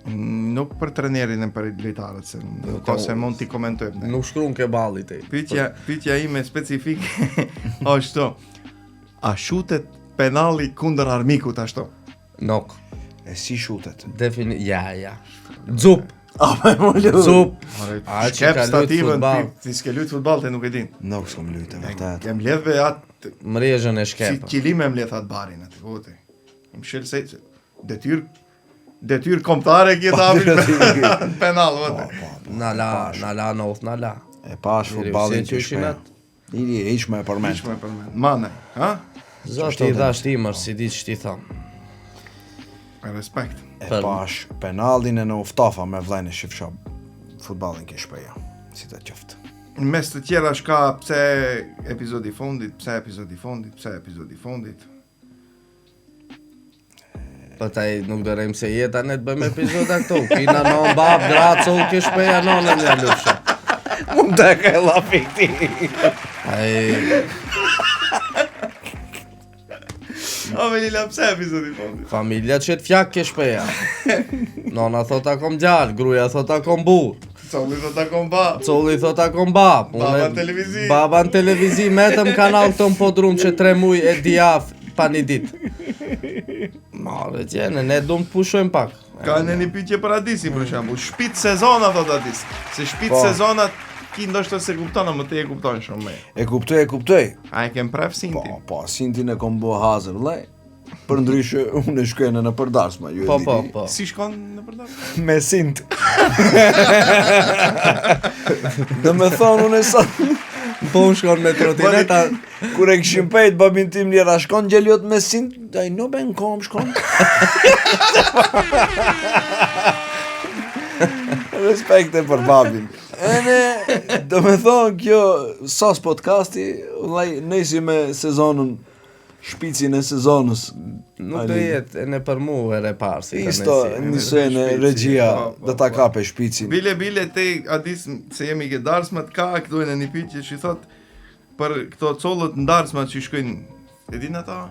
Nuk për trenerin e për lojtarët, se ose mund t'i komentoj. Nuk shkruan ke balli ti. Pyetja ime specifike është a shutet penalli kundër armikut ashtu? Nok. E si shutet? Ja. Xup. Xup. A që Shkep ka luajt stativën, futball. ti s'ke luajt futball te nuk e din. Nuk s'kom lujtë, vërtet. Kem mbledhve atë Mrezhën e si shkep. qilime mbledh atë barin aty, vote. Më shël se detyr kombëtare këtë hapin penall, vote. Na la noth, na la. E pash futballin Si që shme. Hiq me e përmend. Ishme përmend. Mane, ha? Zoti i dhash timër, si ditë ç'ti thon. Respekt. E pash penallin e në uftafa me vllajën e Shifshab. Futballin ke shpeja. Si të qoftë. Mes të tjera shka pse epizodi fundit. Po taj nuk dërejmë se jeta ne të bëjmë epizoda këto. Kina non bab, draco, ke shpeja nonën ja lufsha. Mund të ka e lafi këti. Ai, O me lila pse epizodi fundit? familja që të fjak ke shpeja. Nona thot akom gjallë, gruja thot akom burr. Colli do ta komba. Colli thot akom bab. Baba në televizi. Baba në televizi, metëm kanal të më podrum që 3 muj e dijaf pa një dit. Mare gjene, ne du të pushojmë pak. Ka në një pyetje për Adisi për shembull. Shpit sezona thot Adis. Se shpit sezonat ki ndoshta se kupton, më te e kupton shumë më. E kuptoj. A e kem pref Sintin? Po, Sintin e kom bo hazër, vllai. Për ndryshe, unë e shkojnë në përdarsma, ju e di. Po. Si shkon në përdor? Me Sint. Dhe me thonë unë e sa... Po unë shkon me trotineta. Kur e këshim pejt babin tim njëra shkon gjeliot me Sint, daj no ben kom shkon. Respekte për babin. Do me thonë kjo sas podcasti, vllai nisi me sezonën, shpicin e sezonës. Nuk do jetë e në për mu e repar si ka Isto, nisoj në regjia dhe ta kape shpicin. Bile te Adis se jemi ke darsmat ka këtu në një pyetje që thot për këto collët ndarsmat që shkojnë. E din ata?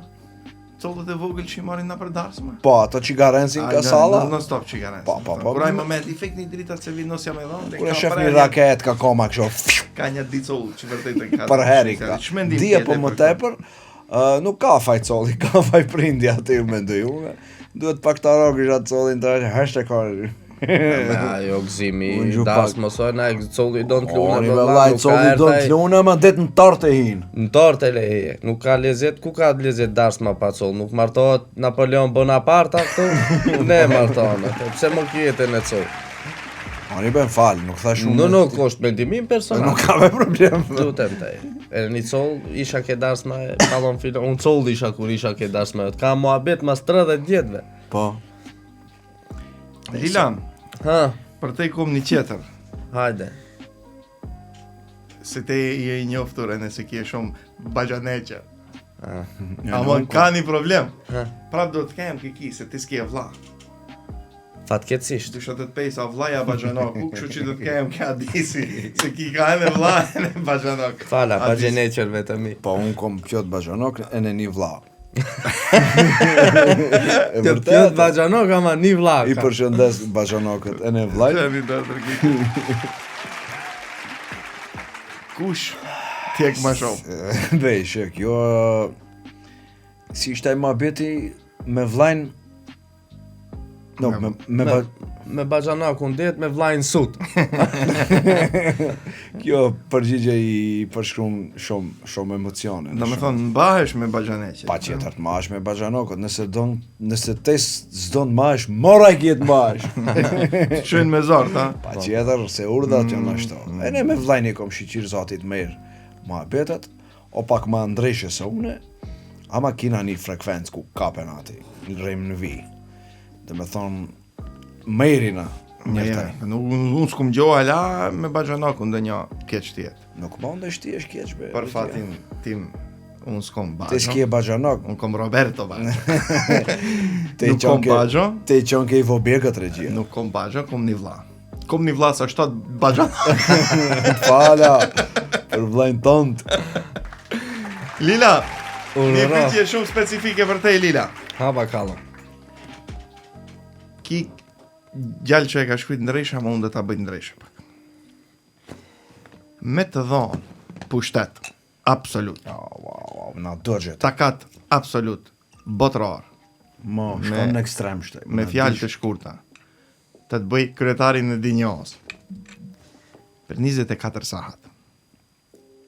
Collët e vogël që i marrin na për darsma? Po, ato që garensin ka sala. Non stop që garen. Po. Kur ai moment i fek një dritat se vinos jam e dhon. Kur e shef një raket ka koma kështu. Ka një dicoll që vërtet e ka. Për heri ka. Dije po më tepër. Nuk ka faj colli, ka faj prindi aty mendoj unë. Duhet pak ta rokish atë collin të #. Ajo gëzimi, das mësoj na colli don t'lune. Oni vallaj colli don t'lune, ma det në tort e hin. Në tort e leje, nuk ka lezet, ku ka lezet dars ma pa coll, nuk martohet Napoleon Bonaparte këtu, ne martohen atë, pse më kjetë në coll. Oni ben fal, nuk thash unë. Nuk është mendimin personal. Nuk ka me problem. Lutem taj. E një coll isha ke dars ma e pallon filon, unë coll isha kur isha ke dars ma ka muhabet mas 30 vjetëve. Po. Lilan, Ha, për te kom një tjetër. hajde. Se te je i njoftur e nëse kje shumë bajaneqe. Ja, Ama nuk ka një problem. Ha. Prap do të kem kiki se ti s'ke vlla. Fatkeqësisht. Dysha të të pejsa vllaja bajanoku, kështu që do të kem ka Adisi. Se ki ka edhe vlla e në bajanok. Fala, pa Adis. gjeneqër vetëm i. Po, unë kom pjot bajanok e në një vlla. Të pjot bajanok ama një vlla I ka. përshëndes bajanokët e në vllaj. Qeni do të kiki. Kush t'jek ma shumë? Bej, shek, jo... Si ishte ma beti me vllajn... No, Me bajanakun det me vllajin sut. Kjo përgjigje i përshkruan shumë emocione. Do me thonë, mbahesh me bajaneqe. Pa qëtër të mash me bajanokët, nëse te s'don mash, moraj kjetë mash. Qënë me zort, ha? Pa qëtër, se urdat janë ashtu. E ne me vllajni kom shiqir zotit mirë muhabetet, o pak ma ndryshe se une, ama kina një frekvencë ku kapen ati, në rrim në vi. Dhe me thonë, mejrina njërtaj. Unë s'kum gjoha la me bajanokun dhe një keq tjetë. Nuk mund e shti është keq be. Për fatin tim Unë s'kom Ti Baggio. s'ke Baggianok. Unë kom Roberto Baggio. Ti Nuk kom Baggio. Ti qon ke i vobjekët regjia. Nuk kom Baggio, kom një vlla. Kom një vlla sa 7 Baggio. Fala. Për vllajën tënd. Lila, një Ura. pyetje shumë specifike për te, Lila. Hapa kalla. Ki gjallë që e ka shkruajt ndryshe, ama unë do ta bëj ndryshe pak. Me të dhonë pushtet absolut, Wow, na dëgjet. takat absolut, botëror, Mo, shkon në ekstrem shtaj. me fjalë të shkurta, të të bëj kryetarin e dinjos për 24 sahat.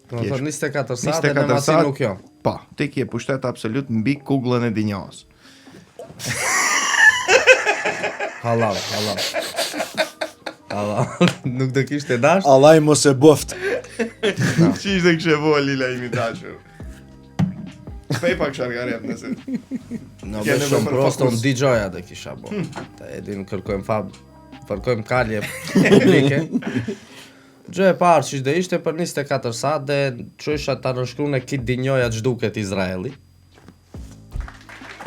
Do të thonë 24 sa 24 dhe në masi saat, nuk jo. Po, ti ke pushtet absolut mbi kuglën e dinjos. Halal. Nuk do kishte dash? Allah mos e boft. Që ishte kështë e voa Lila imi dashur. Pej pak shargaret nëse. Në Kene bëshëm për proston fokus. DJ-a dhe kisha bo. Ta edin kërkojmë kalje publike. Gjë e parë që dhe ishte për 24 sa dhe që isha ta nëshkru në kitë dinjoja që duket Izraeli.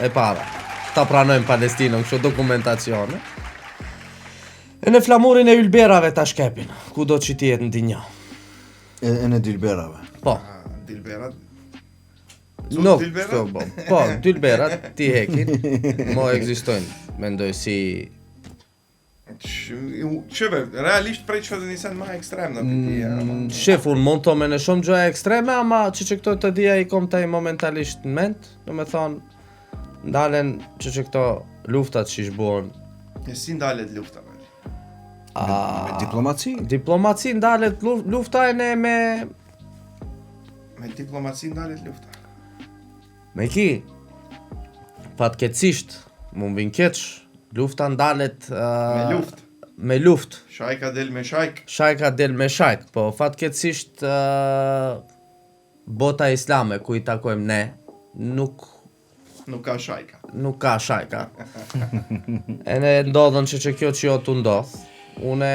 E para. Ta pranojmë Palestinën, kështë dokumentacione. E në flamurin e ylberave ta shkepin, ku do që ti jetë në dinjo. E në dilberave. Po, Dilberat. nuk, Dilberat? kështu bo. Po, dylberat ti hekin, mo egzistojnë, mendoj si... Qëve, realisht prej që dhe nisen ma ekstrem në pëtija. Shef, unë mund të me në shumë gjëja ekstreme, ama që këto të dhja i kom taj momentalisht në ment, do me thonë, ndalen që këto luftat që shbuon. E si ndalet lufta, me? Me diplomaci. Diplomaci ndalet lufta e ne me... Me diplomaci ndalet lufta. Me ki, fatkeqësisht, mund vin keq, lufta ndalet... Me luft. Me luft. Shajka del me shajk. Shajka del me shajk, po fatkeqësisht bota islame ku i takojmë ne, nuk Nuk ka shajka. ka shajka. E ne ndodhen që kjo që jo të ndodh. Une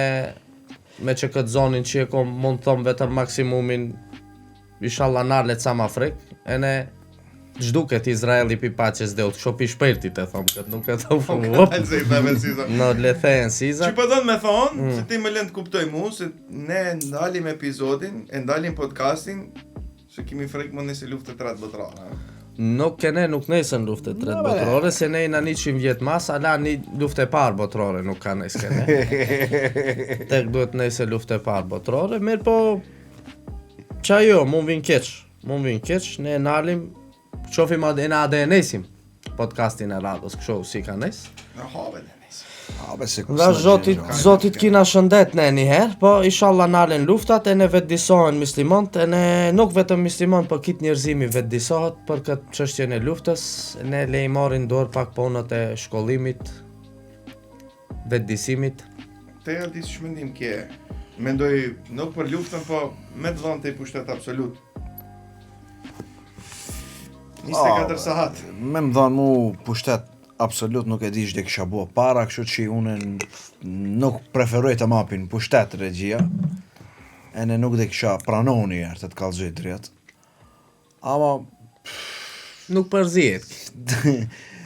me që këtë zonin që e kom mund të thomë vetëm maksimumin inshallah nalet sa ma frik. E ne zhduket Izraeli pi paches dhe u të shopi shpërtit e thomë këtë nuk e thomë. Dalë se i thave si sa. Në lethejnë siza. Që përdon me thonë, se ti më lënë të kuptoj mu, se ne ndalim epizodin, e ndalim podcastin, se kemi frek më nëse luftë të ratë botërara. Nuk nesën luftë të tretë botërore, se ne i na 100 vjet mas, ala një luftë e parë botërore nuk ka nes kene. Tek duhet nese luftë e parë botërore, mirë po, qa jo, mund vin keq, ne nalim, qofim e na adhe e nesim podcastin e radhës, kësho si ka nes. Në have dhe nësi. Se Nga zotit kina shëndet ne njëherë, po inshallah nalen luftat e ne vetë disohen muslimont, e ne nuk vetëm muslimont, po kitë njerëzimi vetë disohet për këtë çështjen e luftës, ne le i marrin dorë pak punët e shkollimit, vetë disimit. Te e disë shmendim kje, mendoj nuk për luftën, po me të dhënë të i pushtet absolut. 24 sahat. Me më dhanë mu pushtet absolut nuk e di që dhe kisha bua para, kështu që unë nuk preferoj të mapin pushtet regjia, e ne nuk dhe kisha pranon një herë të të kallëzoj drejt. Ama... Nuk përzihet.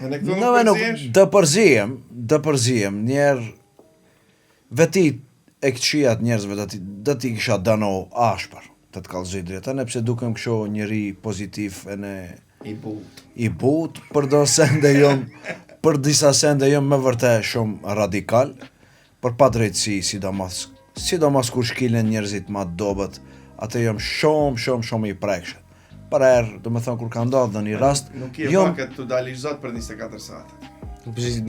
E në këtu Në me nuk nuk përzihesh? dë përzihem, njerë veti e këqijat njerëzve dhe ti kisha dano ashpër të të kallëzoj drejt, e ne pse dukem kësho njëri pozitiv e ne... I but. Për disa sende jom me vërtet shumë radikal, për pa drejtësi, sidomos kur shkilen njerëzit ma dobet, atë jom shumë i prekshët. Për erë, do me thonë kur ka ndodhë dhe një rast, Nuk je jom paket të dalish zot për 24 sahat.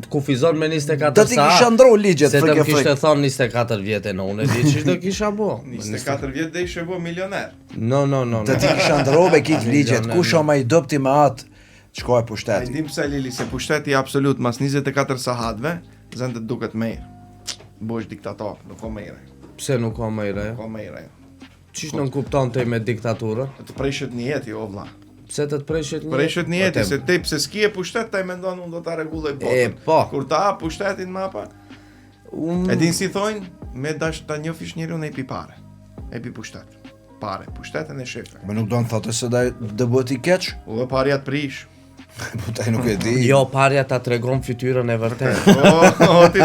Kufizon me 24 do t'i kisha ndru ligjet se të frike më kishte frike. thonë 24 vjetë e në unë e di që do kisha bo. 24 vjet dhe ishe bo milioner. No. Do t'i kisha ndru me kitë ligjet, kush o ma i dopti me atë, qkoj A i pushteti. dim pse Lili, se pushteti absolut mas 24 sahatve, zënë të duket mejrë. Bosh diktator, nuk o mejrë. Pse nuk ka më i re? Nuk o mejrë. Qish nuk kupton te me diktaturën? Të prejshet një jeti, o vlla. Pse të prejshet një? Prejshet një jeti, Po, se te pse s'ki e pushtet, ta i mendon unë do ta rregulloj E, botën. po. Kur ta hap pushtetin mapa, e din si thojnë, me dash ta njofish njeriu e pi pare. E pi pushtet. pare, pushtetin e shefëve. Me nuk do në thotë se dhe bëhet i keq? U dhe parja të prish. Po taj nuk e di. Jo, parja ta tregon fytyrën e vërtet. Ti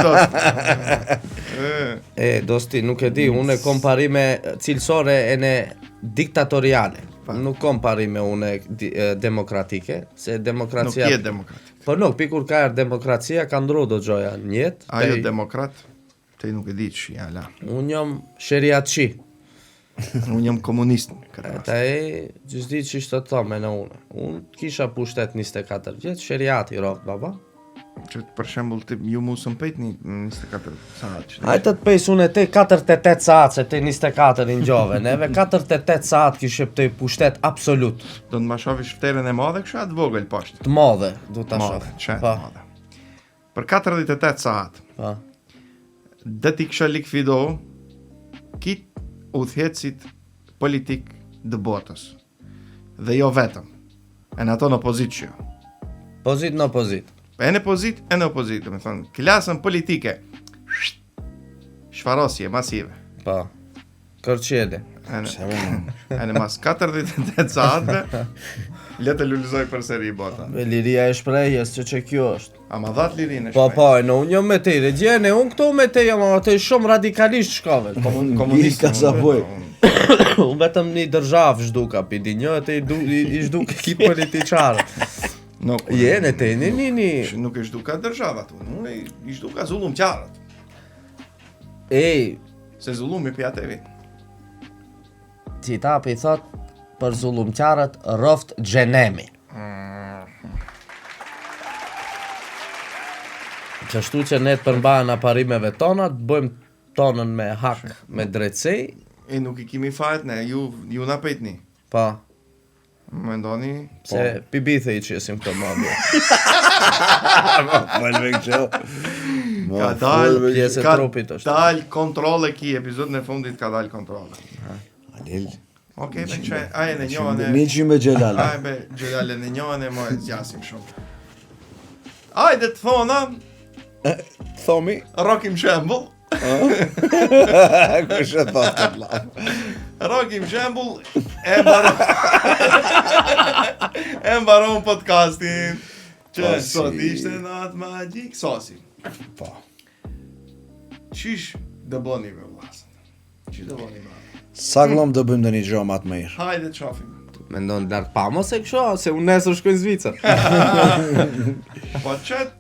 Dosti, nuk e di, unë kom parime cilësore e në diktatoriale. Nuk kom parime unë demokratike, se demokracia... Nuk je demokratik. Po nuk, pikur ka erë demokracia, ka ndru do gjoja njetë. Ajo demokrat, te nuk e di që jala. Unë jam sheriatçi. Unë jam komunist. Ta e gjithdi që ishte të thome në une. Unë kisha pushtet 24 vjetë, sheriati roftë baba. Që për shembull ju mu së mpejt një 24 saat. Hajtë të pejs unë e te 48 saat, se te 24 në gjove, neve 48 saat kishe pëtej pushtet absolut. Do të ma shofi shfterën e madhe kësha të vogël poshtë. Të madhe, du të Madhe, shof. qenë madhe. Për 48 saat, Pa. dhe ti kësha likvido kit udhëhecit politik dë botës. Dhe jo vetëm. E në ato në opozit. Pozit në opozit. E në opozit, e në opozit. Dhe me thonë, klasën politike. Shfarosje, masive. Pa. Kërqede. E në mas 48 saatve, le të lullëzoj për seri bota. Liria e shprejjes që kjo është. A ma dhat lirin e Po, shpejt. po, e në unë jam me te, regjene, unë këto me te jam, ama te shumë radikalisht shkove. Komunist. Ka sa boj. Unë vetëm një dërzhav zhduka, pidi një, e i zhduke ki politiqarë. Nuk, Jene te, një. nuk e shduka dërshavat, unë i shduka zullum qarët. Ej, Se zullumi për atë e vitë. Cita për i thot, për zullumqarët roft gjenemi. Qështu që ne të përmbajnë aparimeve tona, të bëjmë tonën me hak, me drejtësi, E nuk i kimi fajt, ne, ju na pejtni. pa, Më ndoni, se pibithe i qesim këto mabje. Falve këqo. ka dal, pjesë e ka trupit është. dal kontrole ki, episodin e fundit ka dal kontrole. Alil. Okej, me që aje në njohën e... Mi që me gjelala. Aje be gjelale në njohën e mojë zjasim shumë. Ajde të thona, Thomi. rokim shembull, Kush e thot të lam. rokim shembull, e mbaron podcastin, që Po, si. sot ishte natë magjik, sosi. Po. Qish dë bëni me vlasën? Qish dë bëni me? Sa glom do bëjmë dhe një gjo matë më irë. Hajde të shofim. Me ndonë lartë pa mos e kësho, se unë nesër shkojnë Zvicër. Po qëtë,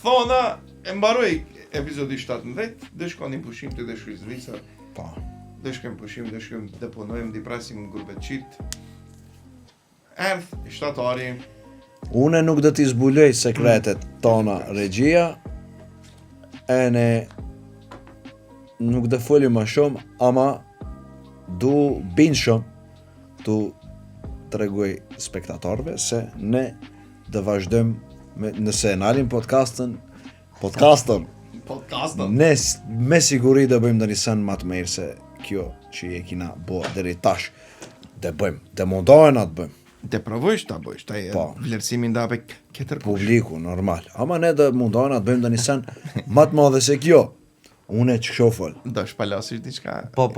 thona, e mbaroj epizodi 17, dhe shkoni pushim të dhe shkoj Zvicër, Po. dhe shkojmë pushim, dhe shkojmë deponojmë, dhe presim grupet qitë. Erdh, shtatari, Une nuk do t'i zbuloj sekretet tona regjia, e ne nuk do foli më shumë, ama du binë shumë tu tregoj spektatorve se ne do vazhdojmë nëse nalim podcastën, ne me siguri do bëjmë ndonjë sen më të mirë se kjo që je kina bo deri tash. Dhe bëjmë, dhe mundohen atë bëjmë. te provojsh ta bëjsh, ta Po. vlerësimin ndape ketër kush. Publiku, normal. Ama ne dhe mundohen atë bëjmë ndonjë sen më të madhe se kjo. Une që shofëll. Do shpalasish diçka. Po,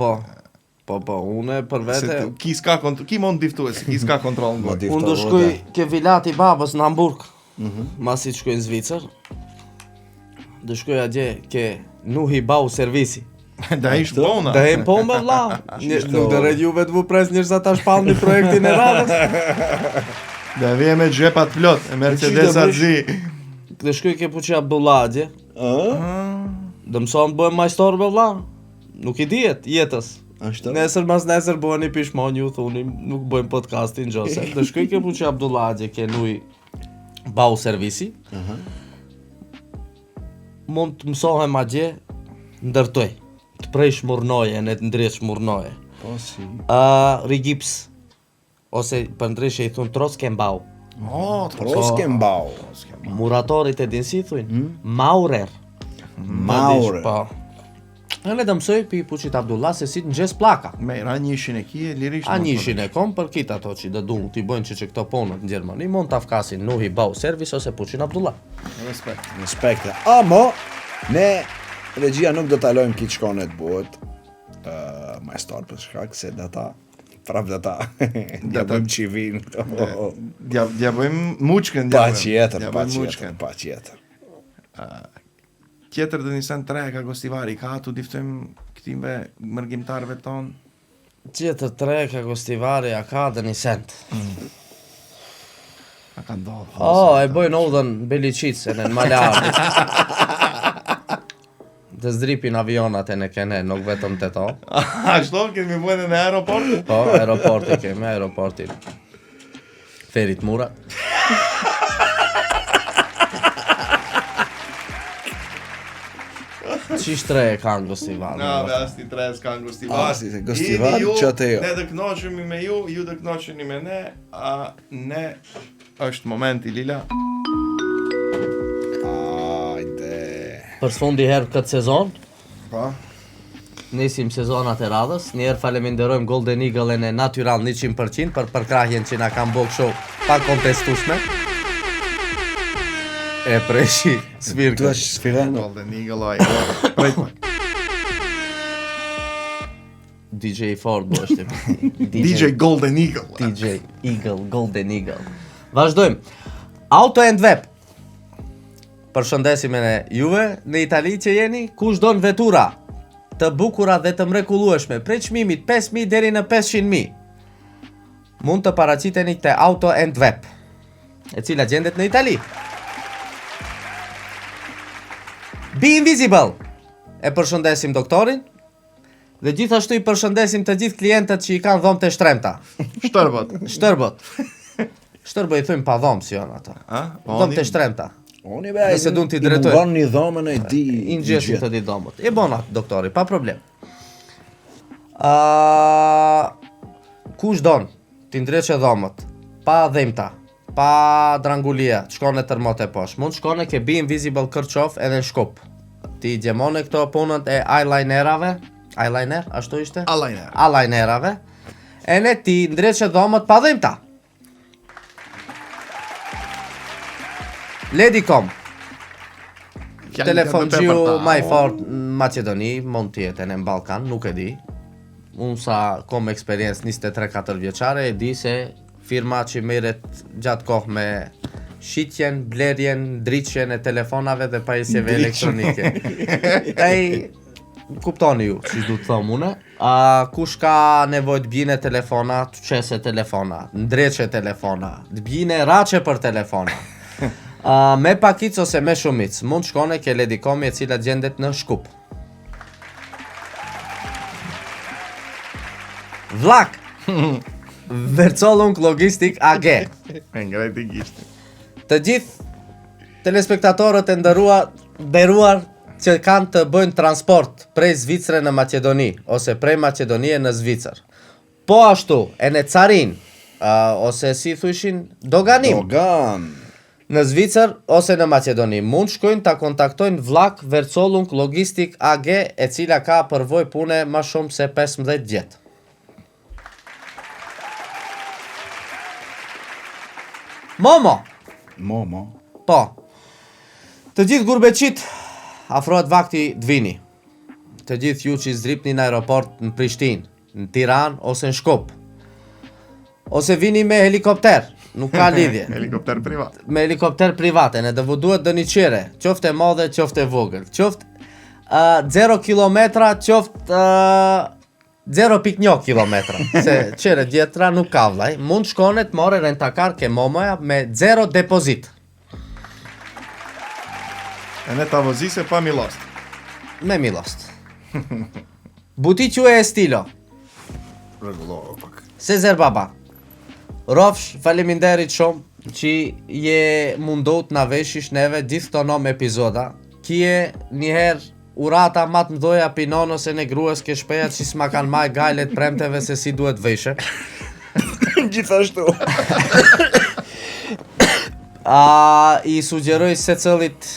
une për vete... Ki s'ka kontrol, ki mund diftuesi, ki s'ka kontrol në gojë. Unë do shkoj ke vilati babës në Hamburg, masi të shkoj në Zvicër. Do shkoj atje ke nuhi bau servisi. Da ish bona. Da e po me vla. Nuk do red juve të vu pres njërë sa ta shpalni projektin e radhës. Da vje me gjepat plot, e Mercedesa zi. Do shkoj ke Puqi Abdullah atje. Do mëson bëhem majstor me vla. Nuk i dihet jetës. Ashtu. Nesër mas nesër bëheni pishmon ju thunim, nuk bëjmë podcastin gjose. Do shkoj ke Puqi Abdullah atje ke nuhi bau servisi. Mund të mësohem atje ndërtoj. Të prej shmurnoje, në të ndrejt shmurnoje. Po si. Rigips, ose për ndryshe i thunë Troskembau. Troskembau. Muratorit e din si thunë? Maurer. Maurer. Po. E le të mësoj pi Puqit Abdullah se si të ngjes plaka. Me ra njëshin e kije, lirisht. A njëshin e kom për kitë ato që do t'i bëjnë që këto ponët në Gjermani, mund t'a fkasin nuhi bau servis ose Puqin Abdullah. Respekte. Amo, ne regjia nuk do t'alojmë kitë shkonet buhet. majstor për shkak se data prap data ja bëjmë qivin këto. Ja bëjmë muçkën, Pa tjetër. Tjetër dhe Nissan 3 ka gostivari, ka tu diftojmë këtimve mërgjimtarve ton. Tjetër 3 ka gostivari, a ka dhe një sent. A ka ndodhë. E bojnë udhën Beliqicë në Malarë. Të zdripin avionat e në kene, nuk vetëm të to. Ashtu, kemi bojnë në aeroport? Po, aeroporti kemi, aeroporti. Ferit Mura. Qish 3 kanë gostivar. Asti 3 s'kanë gostivar. Asti, gostivar që atë jo. Ne të knoqemi me ju të knoqeni me ne, a ne është momenti, Lila. Për sfundi herë këtë sezon, Pa. nisim sezonat e radhës, njerë faleminderojmë Golden Eagle e Natural 100% për përkrahjen që na kanë bërë kështu pa kontestueshme. E preshi svirkën. Tu është sfirano. Golden Eagle, Prejt pak. DJ Ford bo është. DJ Golden Eagle. DJ Eagle, Golden Eagle. Vazhdojmë. Auto and Web. Përshëndesim e juve në Itali që jeni, kush don vetura të bukura dhe të mrekullueshme, prej çmimit 5.000 deri në 500.000. Mund të paraqiteni te Auto and Web, e cila gjendet në Itali. Be Invisible. E përshëndesim doktorin dhe gjithashtu i përshëndesim të gjithë klientët që i kanë dhomë të shtremta. Shtërbot. Shtërbë i thujmë pa dhomë si janë ata. Dhomë të shtremta. Oni be, Nëse dun t'i drejtoj. I mungon një dhomën e di. I ngjesin të di dhomët. E bona doktori, pa problem. Kush don t'i ndreqe dhomët, pa dhemta, pa drangulia, shkone tërmot e poshtë. Mund shkone ke Be Invisible Kërqov edhe në Shkup. Ti gjemone këto punët e eyelinerave, eyeliner, ashtu ishte? Eyelinerave. E ne ti ndreqe dhomët pa dhemta. Ledicom. Telefon gjiu ma i fort në Macedoni, mund t'jetë në Balkan, nuk e di. Unë sa kom eksperiencë 23-4 vjeçare, e di se firma që merret gjatë kohë me shitjen, blerjen, ndriqjen e telefonave dhe pajisjeve elektronike. Kuptoni ju, si du të thom une. Kush ka nevojë të bjine telefona, të qese telefona, ndreqe telefona, të bjine rache për telefona. Me pakic ose me shumic, mund shkone ke Ledikomi e cila gjendet në Shkup. Vlak. Vercolung Logistik AG. Të gjithë telespektatorët e nderuar që kanë të bëjnë transport prej Zvicre në Macedoni ose prej Macedonie në Zvicër. Po ashtu, e në carin, ose si thushin doganim. Në Zvicër ose në Macedoni, mund shkojnë ta kontaktojnë Vlak Vercolung Logistik AG, e cila ka përvoj pune ma shumë se 15 vjet. Momo. Po. Të gjithë gurbeqit, afrohet vakti të vini. Të gjithë ju që zdripni në aeroport në Prishtinë, në Tiranë ose në Shkup. Ose vini me helikopter. Nuk ka lidhje. Helikopter privat. Me helikopter private, ne dëvu duhet dë një qire, qofte madhe, qofte vogël, qofte 0 kilometra, qofte 0.1 kilometra, se qire djetra nuk ka vllaj, mund shkone të more rentakar ke Momoja me 0 depozit. E ne ta vozise pa milost. Me milost. Buti e Estilo. Rregulloro pak. Sezer Baba. Rofsh, faleminderit shumë që je mundohet na veshish neve gjithë këto nom epizoda. Kje njëherë urata ma të mdoja pinonës e në gruës ke shpeja që s'ma kanë maj gajlet premteve se si duhet veshe. Gjithashtu. I sugjeroj se cëllit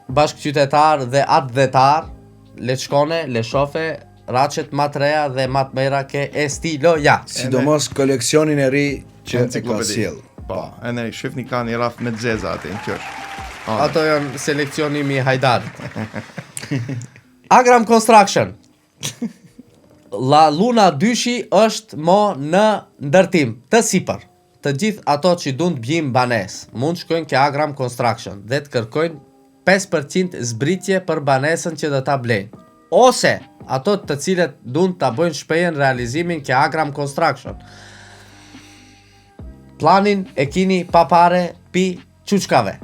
bashkë qytetar dhe atë dhetar, le shkone, le shofe, rachet ma të reja dhe ma të mera ke Estiloja. Sidomos koleksionin e ri që e ka sjell. Po, e ne shifni ka një raf me dzeza aty në qësh. Ato janë seleksionimi i Hajdarit. Agram Construction. La Luna dyshi është mo në ndërtim të sipër. Të gjithë ato që duan të bjim banes, mund shkojnë ke Agram Construction dhe të kërkojnë 5% zbritje për banesën që do ta blejnë. Ose ato të cilët duan ta bëjnë shpejën realizimin ke Agram Construction. Planin e kini pa pare pi çuçkave.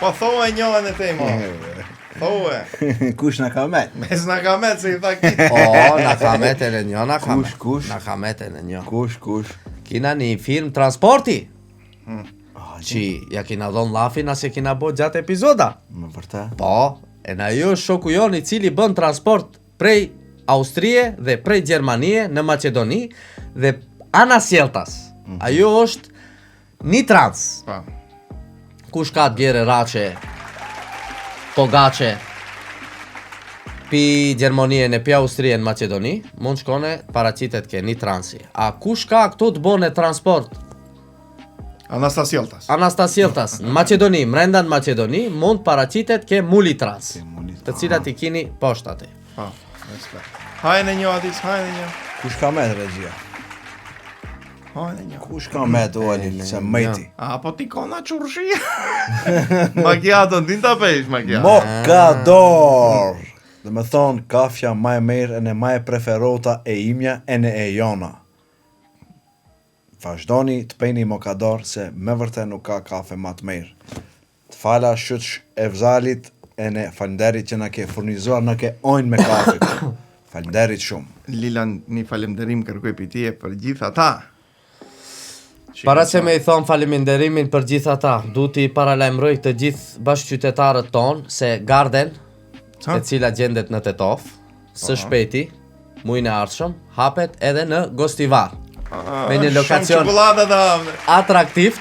Po thua njëën e tej, mo. Thua. Kush na ka met? Mes na ka met se i tha ki. Na ka meten e një, na ka Kush? Na ka meten e një. Kush? Kina një firmë transporti. Që ja kina dhon lafin as e kina bo gjatë epizoda. Më vërtet? Po, e na jo shoku jon i cili bën transport prej Austrie dhe prej Gjermanie në Macedoni dhe anasjeltas. Ajo është një trans. Pa. Kush ka të bjere rache, pogache, pi Gjermanie në pi Austrie në Macedoni, mund shkone paracitet ke një transi. A kush ka këtu të bone transport? Anastasieltas. Anastasieltas, në Macedoni, mrenda në Macedoni, mund paracitet ke Mulitrans, të cilat i kini poshtate. Pa, respekt. Hajnë e një Adis, hajnë e një. Kush ka met regjia? Hajnë e një. Kush ka met Oli se mëjti? A, po ti kona qurshi? Macchiato, din ta pesh macchiato. Mokador! Dhe me thonë, kafja ma e mirë e në ma e preferota e imja e në e jona. Vazhdoni të pejni mokador se me vërtet nuk ka kafe ma të mirë. Të fala shëç e vzalit e në falenderit që na ke furnizuar, na ke ojnë me kafe. Falenderit shumë. Lilan, një falemderim kërkoj për tije për gjitha ta. Para se me i thonë faliminderimin për gjitha ta, du t'i paralajmëroj të gjithë bashkëqytetarët tonë se Garden, e cila gjendet në Tetov, së shpeti, mujnë e ardhshëm, hapet edhe në Gostivar. Me një lokacion atraktiv,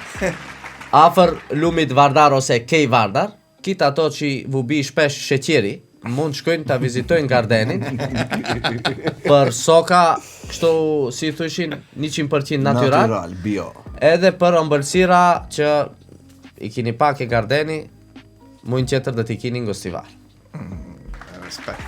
afër lumit Vardar ose Kej Vardar, kita ato që vu bi shpesh sheqeri, mund shkojnë ta vizitojnë Gardenin për soka, kështu si thushin 100% natyral, bio. edhe për ëmbëlsira që i kini pak e Gardeni, mujnë qëtër dhe t'i kini në Gostivar. Respekt.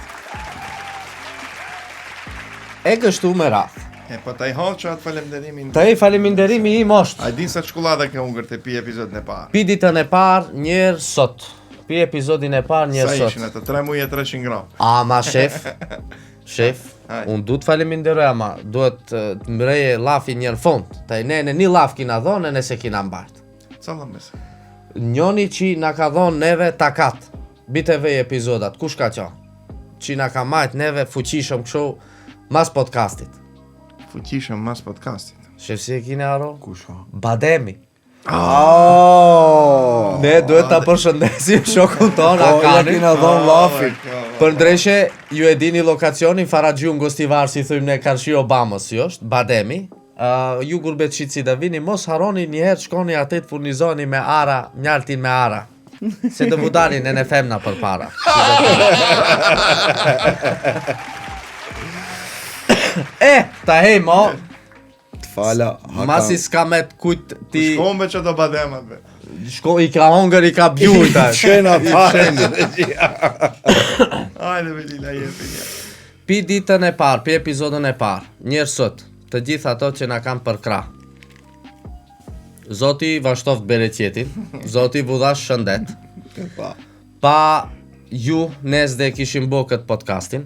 E gështu me rath. E, po ta i hoqë që atë falemderimin. Të e faleminderimi im është. A din sa çikoladë ke hungër të pi episodin e parë? Pi ditën e parë njërë sot. Pi episodin e parë Sa njërë ishin sot. ato 3 muaj e 300 gram. Ama shef, Haj. unë du të faleminderoj ama, duhet të mbreje lafi njërë fund. Taj ne në një laf kina dhonë, nëse kina mbartë. Calla mes. Njoni që na ka dhonë neve takat, BTV epizodat, kush ka qo? Që na ka majt neve fuqishëm këshu mas podcastit. Fuqishëm mas podcastit. Shef si e kine aro? Kush ka? Bademi. Oh! Ne duhet ta përshëndesim shokun tonë Ja Akanin. kina dhon lafin. Për ndreshe, ju e dini lokacionin Faragjiu në Gostivar, si thujmë ne Karshi Obamës, si është, Bademi. Ju gurbet shqitësi dhe vini, mos haroni njëherë shkoni atë të furnizoni me ara, mjaltin me ara. Se dhe budalin e në femna për para. Ta hej mo, Fala, masi s'ka me të kujt ti, Shkombe që do bademat be. shko i ka hongër, i ka bjujta. Qena parë. Hajde be Lila jepi një. Pi ditën e parë, pi episodën e parë, njërë sot, të gjithë ato që na kanë për krah. Zoti vashtoft bereqetin, Zoti vudhash shëndet. Pa ju, ne s'de kishim bo këtë podcastin.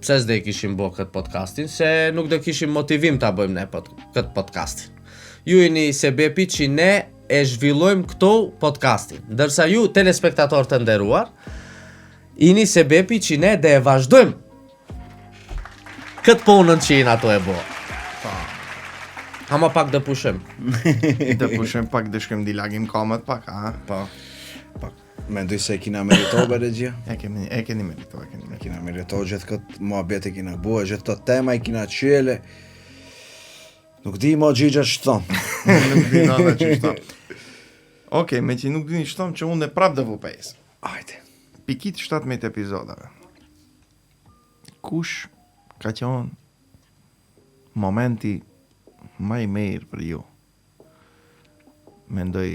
Pse s'de kishim bo këtë podcastin? Se nuk do kishim motivim ta bëjmë ne këtë podcastin. Ju jeni sebepi që ne e zhvillojmë këto podcastin. Ndërsa ju, telespektator të nderuar, jeni sebepi që ne dhe e vazhdojmë këtë punën që jeni ato e bo. Ama pak dhe pushim. Të pushim pak dhe shkem dilagim kamet pak, a? Po. Mendoj se kina merito be regjia. E keni merito. Kina merito gjithë këtë muhabet e kina bua, gjithë të tema i kina qele. Nuk di mo gjigja që thonë. Nuk di nada që shtam. Okej, me që nuk dini shtam që unë e prap dhe vu pes. Ajde. Pikit 17 epizodave. Kush ka qenë momenti më i mirë për ju? Mendoj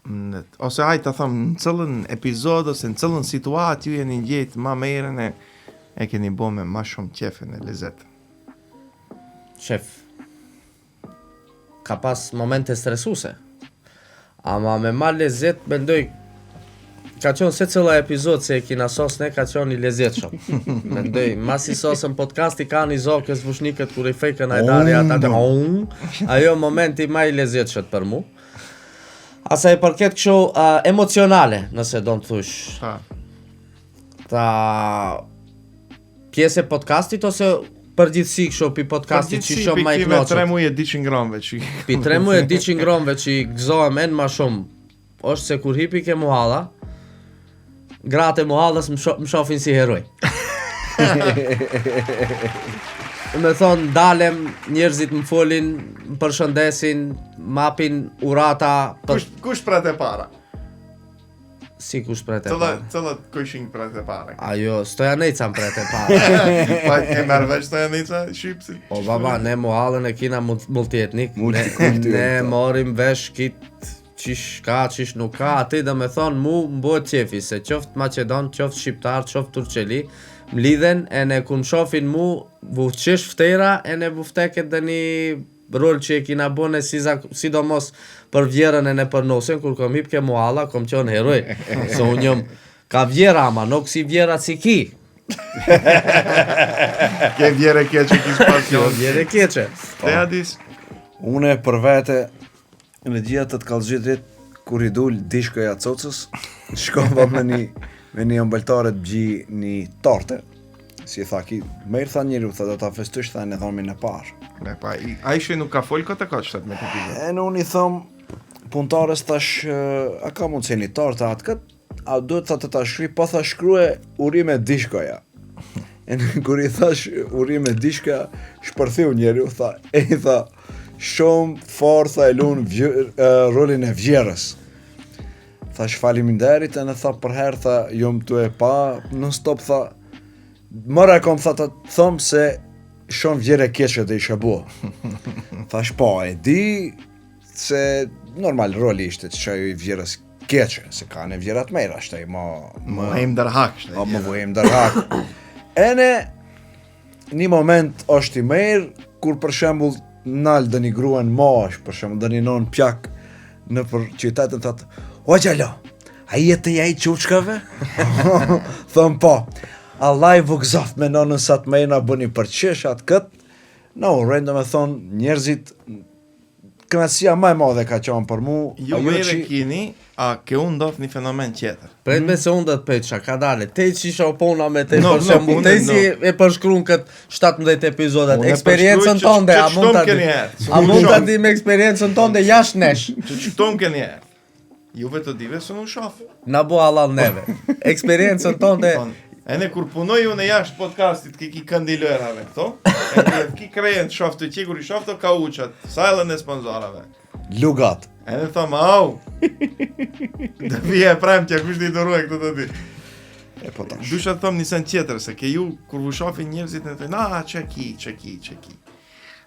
ose hajtë të thëmë, në cëllën epizod ose në cëllën situatë ju jeni gjetë ma merën e keni bo me ma shumë qefën e lezet. Shef, ka pas momente stresuse, ama me ma lezet mendoj ka qenë se cëlla epizod se e kina sos ne ka qenë i lezet shumë. Mendoj, mas i sosën podcasti ka një zokës vushnikët kur i fejkën ajdari ata ajo momenti ma i lezet shët për mu. Asa i përket kështu emocionale, nëse do të thush. Ta pjesë e podcastit ose përgjithsi kështu pi podcastit që shumë ma i knoqët. Pi 3 muje 200 gramve që... Pi 3 muje 200 gramve që i gëzohem en ma shumë, është se kur hipi ke muhalla, gratë e muhallës më shofin si heroj. Me thonë, dalem, njerëzit më folin, më përshëndesin, mapin urata... Kush pret e para? Si kush pret e para? Cëllët kushin pret e para? Ajo, Stojanica më pret e para. Pa e merë veç Stojanica shqipsi? Po baba, ne muhallën e kina multietnik. Ne morim vesh kit qish ka, qish nuk ka, ati dhe me thonë mu mbojt qefi, se qoftë Macedon, qoftë Shqiptar, qoftë Turqeli, mlidhen e ne kun shofin mu vuqesh ftera e ne vufteket dhe një rol që e kina bone sidomos për vjerën e ne për nosen, kur kom hip ke mualla, kom qenë heroj, se unë jom ka vjera ama, nuk si vjera si ki. Ke vjere keqe kis pasion. Vjere keqe. Te Adis? Une për vete, në gjithë të kallëgjitrit, kur i dul dishkoja cocës, shkova me një ëmbëltare të gji një torte. Si tha ki, merë tha njëri, tha do ta festysh, tha në thomin e parë. Ne pa, a ishe nuk ka folë këtë ka qëtet me të pizë? E në unë i thëmë, punëtarës tash, a ka mund se një torte atë këtë, a duhet tha të ta shkri, po tha shkruje urime dishkoja. E në kur i thash urime dishkoja, shpërthiu njeri, tha, e i tha, shumë forë, tha e lunë rolin e vjerës. Thash faleminderit, e në tha për herë, tha, jom të e pa, non stop, tha, mëra e kom, tha, të thëmë se shumë vjere keqe dhe ishe bua. Thash po, e di se normal roli ishte që që i vjerës keqe, se ka në vjerat mejra, shtaj, Më hem dërhak, shtaj. më vujem dërhak. Ene, një moment është i merë, kur për shembull nalë dhe një gruan mosh, për shembull dhe një non pjak në për qytetën, thëtë, o gjalo, a jetë ja i quçkave? Thëm po, Allah i vëgzoft me nonën sa të mejna bëni për qeshat këtë, no, rejnë me thonë njerëzit, kënaqësia më e madhe ka qenë për mu. Jo mere kini, a ke unë ndodh një fenomen tjetër. Pret me se unë dhe të peqa, ka dale, te që isha u pona me te No, për shembull, no, te unë, si e përshkruan këtë 17 epizodat, Unë e eksperiencën përshkruaj tonde, që a mund ta ç'tom keni di? herë, A mund ta di me eksperiencën tonde jashtë nesh? Që qëtom keni herë. Juve të dive së në shafë. Na bu Allah neve. Eksperiencën tonde, E ne kur punoj unë jashtë podcastit ki kandilërave këto, e ki krejen të shoftë të qikur i shoftë të kauqat, sajlën e sponsorave. Lugat. E ne thëmë, au, dhe vje e premtja, kush dhe i dërruaj këtë të di. E po tash. Dusha të thëmë një sen tjetër, se ke ju, kur vu shofin njerëzit, në të na, që ki.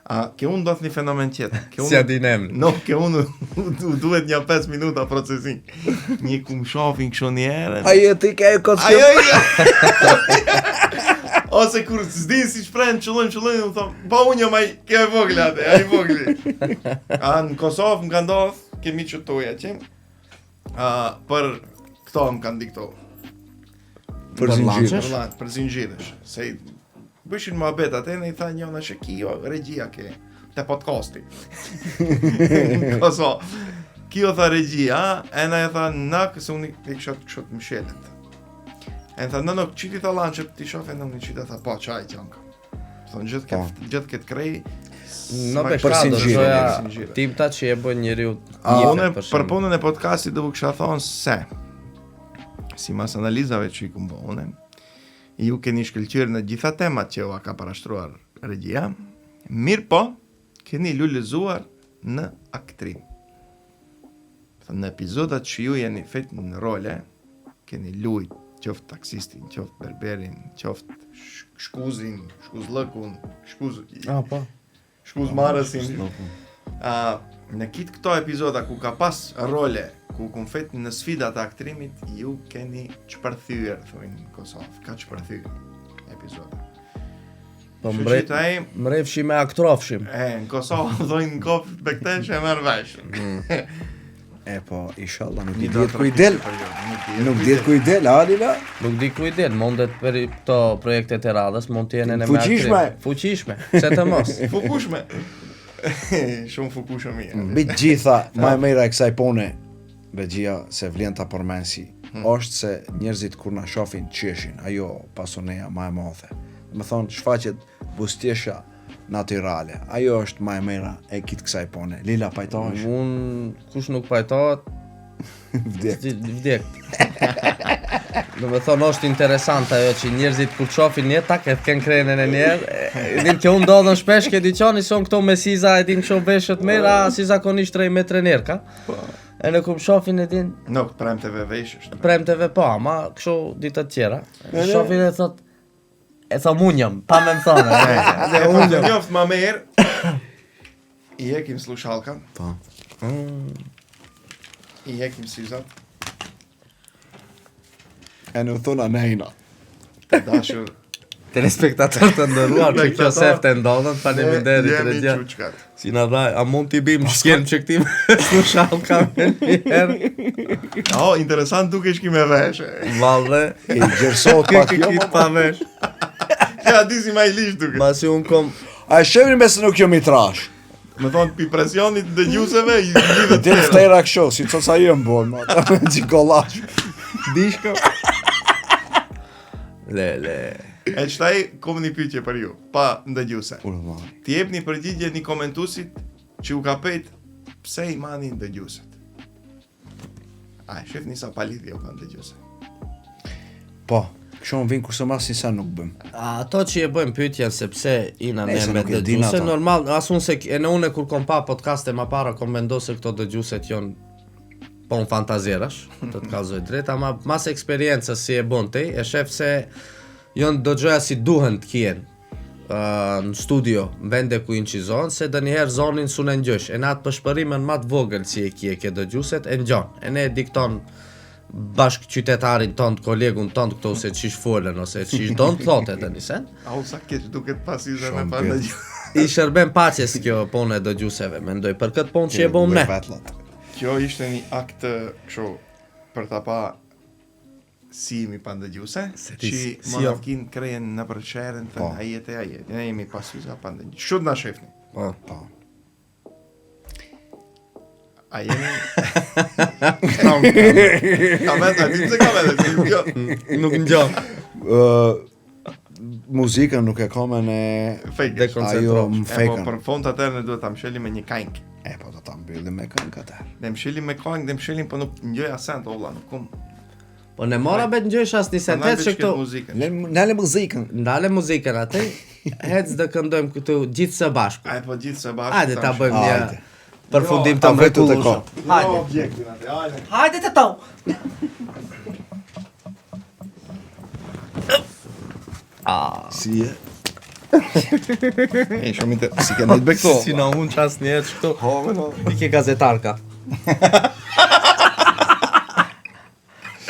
A, ke unë ndodh një fenomen tjetër. si a dinem. No, ke unë u duhet një 5 minuta procesin. Një kum shofin kësho një herë. Ajo ti ke e këtë Ose kur s'din si shprejnë qëllën, u thom, pa unë jom ai, ke e vogli atë, ai vogli. A, në Kosovë më ka ndodh, kemi që toja që, për këto më kanë dikto. për zinxhir. Për zinxhiresh. Se bëshin më abet atë, në i tha njona që kjo regjia ke, te podcasti. Në Kosovë. Kjo tha regjia, e na e tha në këse unë i këshot mshelet. E në tha, në që ti tha lanë që ti shofe në një qita, tha, po, qaj qanka. Thonë, gjithë këtë krej, Në për pekado, zinxhire, doja timta që e bën njeriu Unë për punën e podcastit dhe u kësha thonë se, si mas analizave që i këmë bo une, ju keni shkëlqyrë në gjitha temat që ua ka parashtruar regjia, mirë po, keni lullëzuar në aktrim. Në epizodat që ju jeni fet në role, keni lujt, qoftë taksistin, qoftë berberin, qoftë shkuzin, shkuzlëkun, po. shkuz marësin. Në kitë këto epizoda ku ka pas role, ku kumfet në sfidat e aktrimit, ju keni çpërthyer, thonë në Kosovë, ka çpërthyer episode. Po Shqiptaj, mrefshi me aktrofshim. në Kosovë thonë në kopë bektesh e merr vesh. E po, inshallah nuk Një i do diet ku i del. Nuk diet ku i del, Alila. Nuk di ku i del, mundet për këto projektet e radhës, mund të jenë në Fuqishme. Fuqishme, pse të mos. Fukushme. Shumë fukushme mirë. Mbi të gjitha, më e mira e kësaj pune, Begjia, se vlen ta përmensi, është se njerëzit kur na shohin qeshin, ajo pasuneja më e madhe. Më thonë, shfaqet bustjesha natyrale. Ajo është më e mira e kitë kësaj pune. Lila, pajtohesh? Kush nuk pajtohet, Vdek. vdek. Do me thonë është interesant ajo që njerëzit kur shohin një tak e t'ken krenën e njerë, din që unë ndodhen shpesh ke diqoni son këto me siza e din që veshët mera, si zakonisht 3 metre njerë ka. E në kum shofin e din Nuk premteve veshësh. premteve po, ama kështu ditë të tjera. Shofin e thot, e thom unjëm, pa me më thonë. E po të njoft ma merë. I hekim slushallkan, Po. i hekim syzat. E në thona nejna. Dashur. Telespektator të ndëruar që kjo sefte ndodhen, faleminderit Jemi Regja. quçkat. Si na dhaj, a mund t'i bim shkjen që këti me slushall kam e njerë. Interesant dukesh ki me veshe. Valde, I gjersot pak jo. kitë pa vesh. Ja di si ma i lish duke. Masi unë kom, A e shemrin me se nuk jo mitrash. Me thonë pi presionit dëgjuseve i lidhet Del ftera kësho, si co sa jëm bon, ma. Gjikollash. dishko. Le. E qëtaj kom një pyetje për ju, pa ndëgjuse. Urdhëmar. Ti jep një përgjigje një komentusit që u ka pejt pse i mani ndëgjuset. A, shef njësa palidhje u ka ndëgjuse. Po, kësho më vinë kurse mas njësa nuk bëm. Ato që e bëjmë pyetjen sepse ina ne se me nuk e din dëgjuse, ata. normal, asun se e në une kur kom pa podcaste ma para kom vendos se këto dëgjuset jonë po në fantazirash, të të kalzoj drejt, ama mas eksperiencës si e bën ti, e shef se jonë dëgjoja si duhen të kjen në studio, në vende ku inqizohen, se dë njëherë zonin su në njësh, e në atë pëshpërimën ma të vogël si e kje ke dëgjuset, e ngjon, e ne dikton bashk qytetarin ton, kolegun ton këto se qish folen, ose qish don të thote dhe nisen. A u sa keq duket pasi dhe me Shumë pa keq. ndëgjuse. I shërben paches kjo punë e dëgjuseve, mendoj, për këtë punë që e bom ne. Kjo ishte një akt kështu për ta pa si jemi pa ndëgjuse, ti që si monarkin krejen në përqeren të Po. ajet e ajet. Ne jemi pasuza pa ndëgjuse. Shut na shefni. Po. Po. A jemi... Kamet, a ti pse kamet? Nuk ngjon. Muzikën nuk e kome në... Fake. Dekoncentrosh. Ajo më E po fejkën. për fond atër ne duhet ta mshelim me një kank. E po do ta mbyllim me këngë atër. Ne mshelim me kank, ne mshelim po nuk ngjoj asent olla, nuk kum. Po ne mora bet ngjysh as një sentet që këto muzikën. Nale muzikën. ndale muzikën atë, hec dhe këndojmë këtu gjithë së bashku. Ai po gjithë së bashku. Hajde ta bëjmë një Hajde. përfundim ta të vetu të mrekullueshëm. ko. Hajde. Objektin atë. Hajde. Hajde të tau. Si e? E shumë të si kanë të bekto. Si na unë qas njerë që këtu. Po, më no. I ke gazetarka.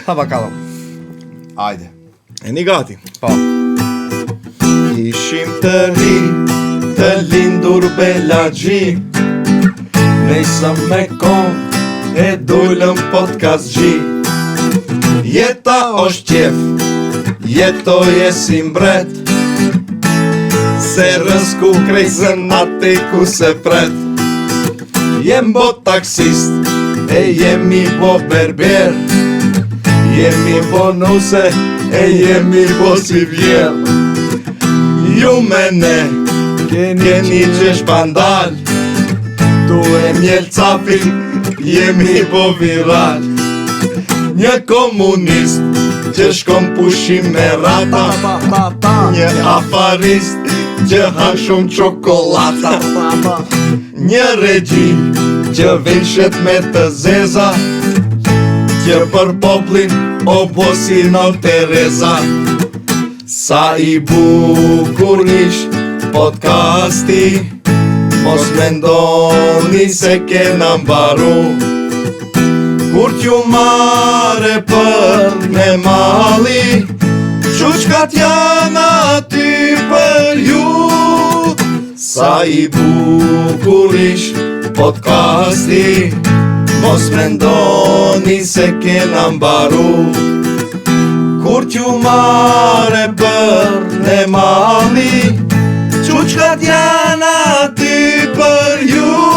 Hapa kalom. Ajde. E një gati. Po. Ishim të ri, të lindur Belaxhi. Nejsa me kon, e dullëm podcast gji. Jeta është qef, jetoje si mbret. Se rësku krejzën ati ku se pret. Jem bo taksist, e jemi bo berber. Jemi bo nuse, e jemi bo si vjer. Ju me ne, keni qesh pandal. Tu e mjel capin, jemi bo viral. Një komunist, që shkom pushim me rata. Një afarist, që han shumë qokolata. Një regji, që vishet me të zeza. Që për poplin, o bosin o Tereza. Sa i bukur ish podcasti, mos mendoni se kena mbaru. Kur t'ju mare për me mali, Quqkat janë aty për ju. Sa i bukur ish podcasti, mos mendoni se kena mbaru. Kur t'ju mare për ne mali, Quqkat janë aty për ju.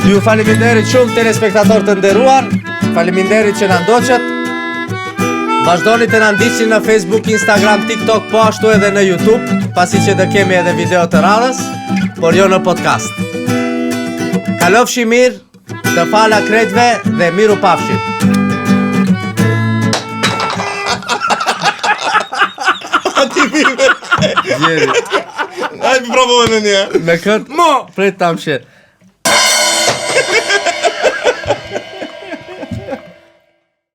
Ju faleminderit shumë telespektator të nderuar, faleminderit që na ndoqët. Vazhdoni të na ndiqni në Facebook, Instagram, TikTok, po ashtu edhe në YouTube, pasi që do kemi edhe video të radhës, por jo në podcast. Kalofshi mirë, të fala krejtve dhe miru pafshim. Ajde, probojme në një. Me këtë, prit tam shit.